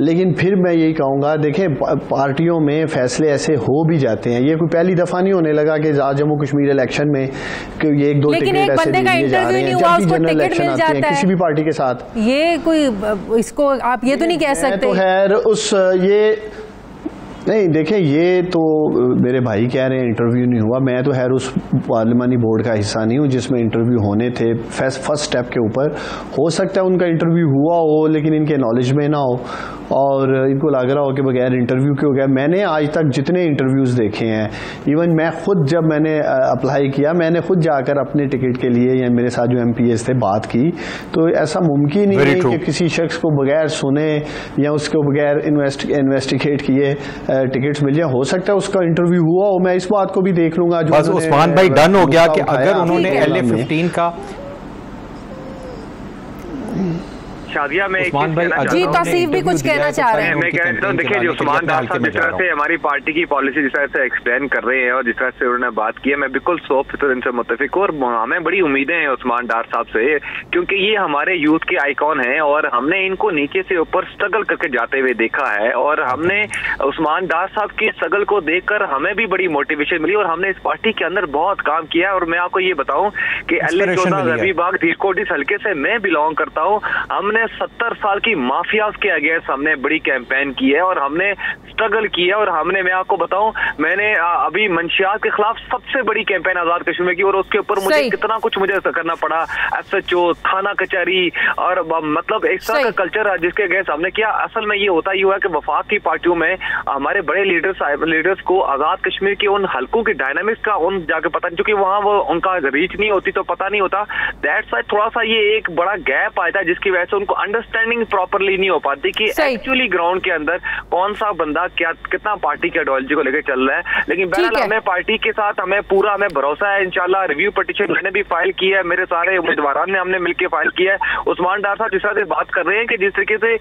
लेकिन फिर मैं यही कहूँगा, देखें, पार्टियों में फ़ैसले ऐसे हो भी जाते हैं, ये कोई पहली दफ़ा नहीं होने लगा कि जम्मू कश्मीर इलेक्शन में कि ये 1-2 टिकट ऐसे दिए जा रहे हैं, जब भी जनरल इलेक्शन आते हैं किसी भी पार्टी के साथ, ये कोई, इसको आप ये तो नहीं कह सकते। तो खैर ये नहीं, देखें, ये तो मेरे भाई कह रहे हैं इंटरव्यू नहीं हुआ, मैं तो खैर उस पार्लिमानी बोर्ड का हिस्सा नहीं हूँ जिसमें इंटरव्यू होने थे फर्स्ट स्टेप के ऊपर। हो सकता है उनका इंटरव्यू हुआ हो लेकिन इनके नॉलेज में ना हो और इनको लग रहा हो कि बगैर इंटरव्यू के हो गया। मैंने आज तक जितने इंटरव्यूज़ देखे हैं, इवन मैं खुद जब मैंने अप्लाई किया, मैंने खुद जाकर अपने टिकट के लिए या मेरे साथ जो MPs थे बात की, तो ऐसा मुमकिन ही नहीं कि किसी शख्स को बगैर सुने या उसको बगैर इन्वेस्टिगेट किए टिकट्स मिल जाए। हो सकता है उसका इंटरव्यू हुआ हो, मैं इस बात को भी देख लूंगा। बस उस्मान भाई डन हो गया कि अगर उन्होंने LA 15 का शादिया में जी तौसीफ भी कुछ कहना चाह रहे हैं। मैं कहता हूँ देखिए, उस्मान डार साहब जिस तरह से हमारी पार्टी की पॉलिसी जिस तरह से एक्सप्लेन कर रहे हैं और जिस तरह से उन्होंने बात की है, मैं बिल्कुल 100% इनसे मुत्तफिक हूँ और हमें बड़ी उम्मीदें हैं उस्मान डार साहब से, क्योंकि ये हमारे यूथ के आइकॉन हैं और हमने इनको नीचे से ऊपर स्ट्रगल करके जाते हुए देखा है और हमने उस्मान डार साहब की स्ट्रगल को देखकर हमें भी बड़ी मोटिवेशन मिली और हमने इस पार्टी के अंदर बहुत काम किया है। और मैं आपको ये बताऊं कि LA-14 रबीबाग धीरकोट इस हल्के से मैं बिलोंग करता हूं, हमने 70 साल की माफियाज के अगेंस्ट हमने बड़ी कैंपेन की है और हमने स्ट्रगल की है और हमने, मैं आपको बताऊं, मैंने अभी मंशियात के खिलाफ सबसे बड़ी कैंपेन आजाद कश्मीर में की और उसके ऊपर मुझे कितना कुछ मुझे करना पड़ा, SHO, थाना कचहरी और मतलब एक तरह का कल्चर जिसके अगेंस्ट हमने किया। असल में ये होता ही हुआ कि वफाक की पार्टियों में हमारे बड़े लीडर्स को आजाद कश्मीर के उन हल्कों की डायनामिक्स का उन जाके पता नहीं, क्योंकि वहां वो उनका रीच नहीं होती तो पता नहीं होता। दैट्स व्हाई थोड़ा सा ये एक बड़ा गैप आता है जिसकी वजह से उनको अंडरस्टैंडिंग प्रॉपरली नहीं हो पाती कि एक्चुअली ग्राउंड के अंदर कौन सा बंदा क्या कितना पार्टी की आइडियोलॉजी को लेकर चल रहा है। लेकिन बहरहाल हमें पार्टी के साथ हमें भरोसा है। इंशाल्लाह रिव्यू पिटीशन मैंने भी फाइल की है, मेरे सारे उम्मीदवारों ने हमने मिलकर फाइल किया है। उस्मान डार साहब जिस तरह से बात कर रहे हैं कि जिस तरीके से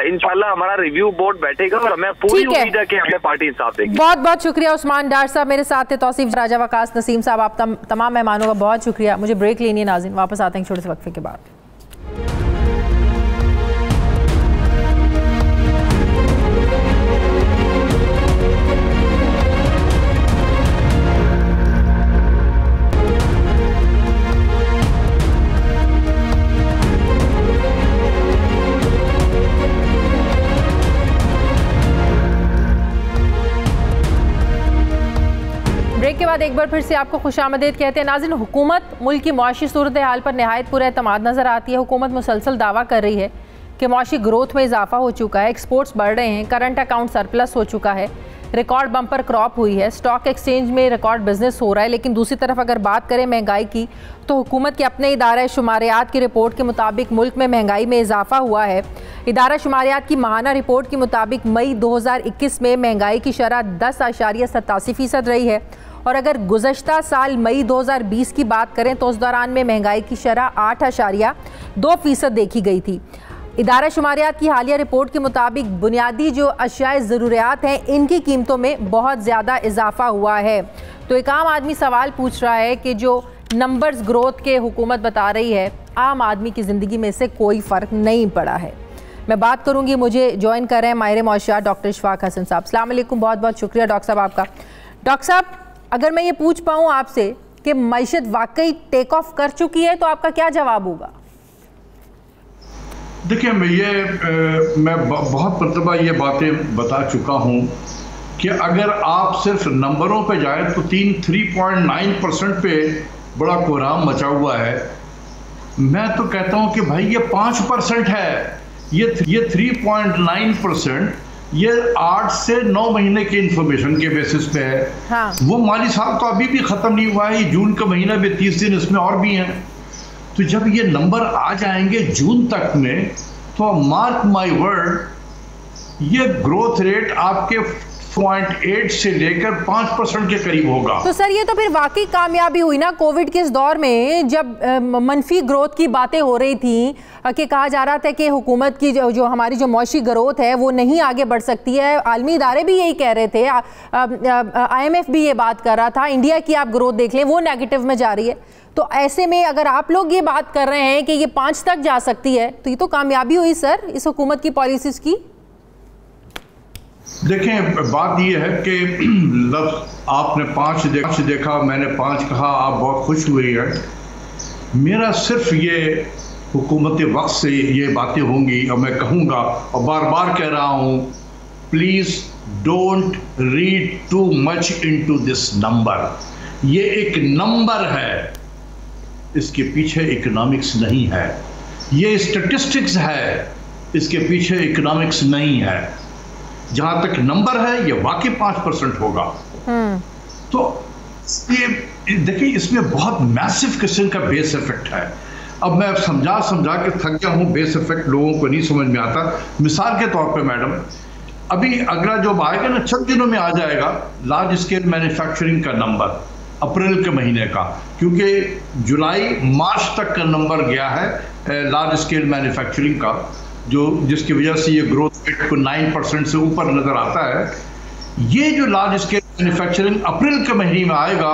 इंशाल्लाह हमारा रिव्यू बोर्ड बैठेगा और हमें पूरी उम्मीद है कि हमें पार्टी इंसाफ देगी। बहुत बहुत शुक्रिया उस्मान डार साहब, मेरे साथ थे तौसीफ राजा, वकास नसीम साहब, आप तमाम मेहमानों का बहुत शुक्रिया। मुझे ब्रेक लेनी है नाज़रीन, वापस आते हैं छोटे से वक्फे के बाद। ब्रेक के बाद एक बार फिर से आपको खुशामदीद कहते हैं। नाज़रीन, हुकूमत मुल्क की मुआशी सूरत हाल पर नहायत पूरा एतमाद नज़र आती है। हुकूमत मुसलसल दावा कर रही है कि मुआशी ग्रोथ में इजाफा हो चुका है, एक्सपोर्ट्स बढ़ रहे हैं, करंट अकाउंट सरप्लस हो चुका है, रिकॉर्ड बम्पर क्रॉप हुई है, स्टॉक एक्सचेंज में रिकॉर्ड बिजनेस हो रहा है। लेकिन दूसरी तरफ अगर बात करें महंगाई की, तो हुकूमत के अपने इदारा शुमारियात की रिपोर्ट के मुताबिक मुल्क में महंगाई में इजाफा हुआ है। इदारा शुमारियात की माहाना रिपोर्ट के मुताबिक मई 2021 में महंगाई की शरह 10.87% रही है और अगर गुज़श्ता साल मई 2020 की बात करें तो उस दौरान में महंगाई की शरह 8.2% देखी गई थी। इदारा शुमारियात की हालिया रिपोर्ट के मुताबिक बुनियादी जो अशियाए ज़रूरियात हैं इनकी कीमतों में बहुत ज़्यादा इजाफा हुआ है। तो एक आम आदमी सवाल पूछ रहा है कि जो नंबर्स ग्रोथ के हुकूमत बता रही है, आम आदमी की ज़िंदगी में से कोई फ़र्क नहीं पड़ा है। मैं बात करूँगी, मुझे ज्वाइन कर रहे हैं माहिर मौशियात डॉक्टर इशफाक हसन साहब। अस्सलाम वालेकुम, बहुत बहुत शुक्रिया डॉक्टर साहब आपका। डॉक्टर साहब, अगर मैं ये पूछ पाऊँ आपसे कि मईशत वाकई टेक ऑफ कर चुकी है तो आपका क्या जवाब होगा? देखिए, मैं बहुत मरतबा ये बातें बता चुका हूँ कि अगर आप सिर्फ नंबरों पे जाए तो 3.9% पे बड़ा कोहराम मचा हुआ है। मैं तो कहता हूँ कि भाई ये 5% है, ये 3.9% ये 8 से 9 महीने के इंफॉर्मेशन के बेसिस पे है। हाँ। वो माली साल तो अभी भी ख़त्म नहीं हुआ है, ये जून का महीना भी 30 दिन इसमें और भी हैं। तो जब ये नंबर आ जाएंगे जून तक में तो मार्क माय वर्ड, ये ग्रोथ रेट आपके 0.8 से लेकर 5% के करीब होगा। तो सर, ये तो फिर वाकई कामयाबी हुई ना कोविड के इस दौर में, जब मनफी ग्रोथ की बातें हो रही थी कि कहा जा रहा था कि हुकूमत की जो हमारी जो मौशी ग्रोथ है वो नहीं आगे बढ़ सकती है। आलमी इदारे भी यही कह रहे थे, IMF भी ये बात कर रहा था, इंडिया की आप ग्रोथ देख लें वो नेगेटिव में जा रही है। तो ऐसे में अगर आप लोग ये बात कर रहे हैं कि ये 5 तक जा सकती है तो ये तो कामयाबी हुई सर इस हुकूमत की पॉलिसीज की। देखें, बात ये है कि आपने 5 देखा, मैंने 5 कहा, आप बहुत खुश हुई है। मेरा सिर्फ ये हुकूमत वक्त से ये बातें होंगी और मैं कहूँगा और बार बार कह रहा हूँ, please don't read too much into this number. ये एक नंबर है, इसके पीछे इकोनॉमिक्स नहीं है। ये स्टैटिस्टिक्स है, इसके पीछे इकोनॉमिक्स नहीं है। जहां तक नंबर है ये वाकई 5% होगा। तो ये देखिए, इसमें बहुत मैसिव किस्म का बेस इफेक्ट है। अब मैं समझा के थक गया हूँ, बेस इफेक्ट लोगों को नहीं समझ में आता। मिसाल के तौर पे मैडम, अभी अगला जो आएगा ना 6 दिनों में आ जाएगा लार्ज स्केल मैन्युफैक्चरिंग का नंबर। अप्रैल के महीने का, क्योंकि जुलाई मार्च तक का नंबर गया है लार्ज स्केल मैन्युफैक्चरिंग का, जिसकी वजह से ये ग्रोथ रेट को 9% से ऊपर नजर आता है। ये जो लार्ज स्केल मैन्युफैक्चरिंग अप्रैल के महीने में आएगा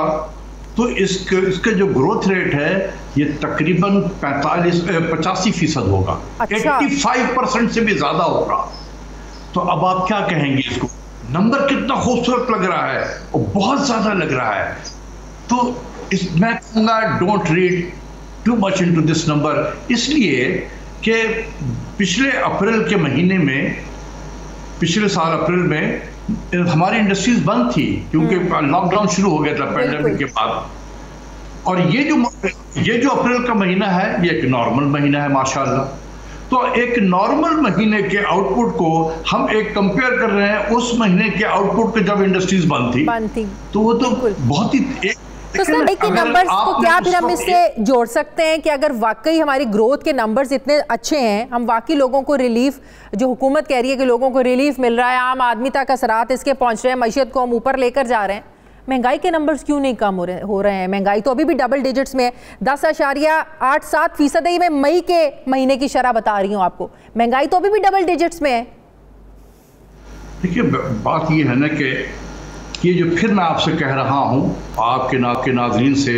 तो इसका जो ग्रोथ रेट है ये तकरीबन 85% होगा। अच्छा। 85% से भी ज्यादा होगा। तो अब आप क्या कहेंगे इसको? नंबर कितना खूबसूरत लग रहा है और बहुत ज्यादा लग रहा है। तो मैं कहूँगा don't read too much into this number, इसलिए कि पिछले अप्रैल के महीने में, पिछले साल अप्रैल में हमारी इंडस्ट्रीज बंद थी क्योंकि लॉकडाउन शुरू हो गया था पैंडेमिक के बाद। और ये जो अप्रैल का महीना है ये एक नॉर्मल महीना है माशाल्लाह। तो एक नॉर्मल महीने के आउटपुट को हम एक कंपेयर कर रहे हैं उस महीने के आउटपुट के जब इंडस्ट्रीज बंद थी। तो वो तो बहुत ही तो सर एक नंबर्स को क्या फिर हम इससे जोड़ सकते हैं कि अगर वाकई हमारी ग्रोथ के नंबर्स इतने अच्छे हैं, हम वाकई लोगों को रिलीफ, जो हुकूमत कह रही है कि लोगों को रिलीफ मिल रहा है, आम आदमी तक असरात इसके पहुंच रहे हैं, मईशत को हम ऊपर लेकर जा रहे हैं, महंगाई के नंबर्स क्यों नहीं कम हो रहे हैं? महंगाई तो अभी भी डबल डिजिट्स में है, 10.87% है। मैं मई के महीने की शरह बता रही हूँ आपको, महंगाई तो अभी भी डबल डिजिट्स में है। देखिए बात ये है ना कि ये जो फिर मैं आपसे कह रहा हूँ आपके नाज़रीन से,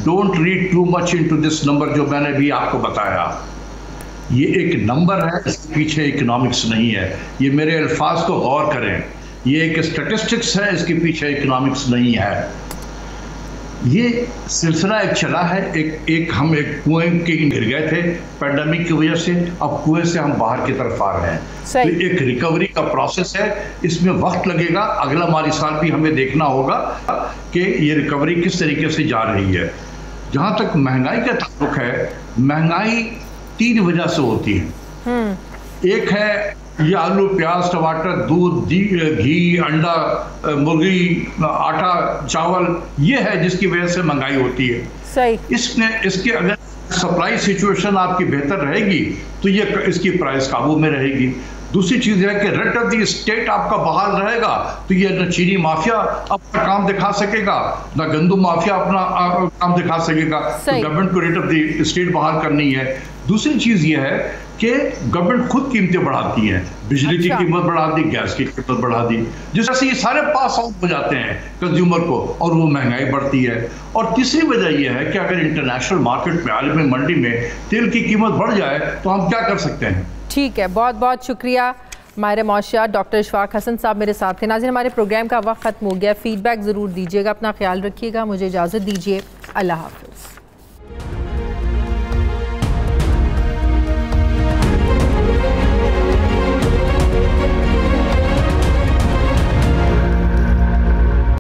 don't read too much into this number जो मैंने भी आपको बताया। ये एक नंबर है, इसके पीछे इकोनॉमिक्स नहीं है। ये मेरे अल्फाज को गौर करें, ये एक स्टैटिस्टिक्स है, इसके पीछे इकोनॉमिक्स नहीं है। ये सिलसिला एक चला है, हम एक कुएं के गिर गए थे पैंडेमिक की वजह से, अब कुएं से हम बाहर की तरफ आ रहे हैं। तो एक रिकवरी का प्रोसेस है, इसमें वक्त लगेगा। अगला माली साल भी हमें देखना होगा कि ये रिकवरी किस तरीके से जा रही है। जहाँ तक महंगाई का ताल्लुक है, महंगाई 3 वजह से होती है। एक है ये आलू, प्याज, टमाटर, दूध, घी, अंडा, मुर्गी, आटा, चावल, ये है जिसकी वजह से महंगाई होती है। सही। इसके अगर सप्लाई सिचुएशन आपकी बेहतर रहेगी तो ये इसकी प्राइस काबू में रहेगी। दूसरी चीज है कि रेट ऑफ द स्टेट आपका बहाल रहेगा तो ये न चीनी माफिया अपना काम दिखा सकेगा, न गंदम माफिया अपना काम दिखा सकेगा। तो गवर्नमेंट को रेट ऑफ द स्टेट बहाल करनी है। दूसरी चीज ये है कि गवर्नमेंट खुद कीमतें बढ़ाती है, बिजली की कीमत बढ़ा दी, गैस की कीमत बढ़ा दी, जिस तरह से ये सारे पास आउट हो जाते हैं कंज्यूमर को और वो महंगाई बढ़ती है। और तीसरी वजह यह है कि अगर इंटरनेशनल मार्केट में, आलमी मंडी में तेल की कीमत बढ़ जाए तो हम क्या कर सकते हैं। ठीक है, बहुत बहुत शुक्रिया माहिर मौशियात डॉक्टर इशफाक हसन साहब मेरे साथ थे। नाज़रीन, हमारे प्रोग्राम का वक्त ख़त्म हो गया। फीडबैक ज़रूर दीजिएगा, अपना ख्याल रखिएगा। मुझे इजाज़त दीजिए, अल्लाह हाफ़िज़।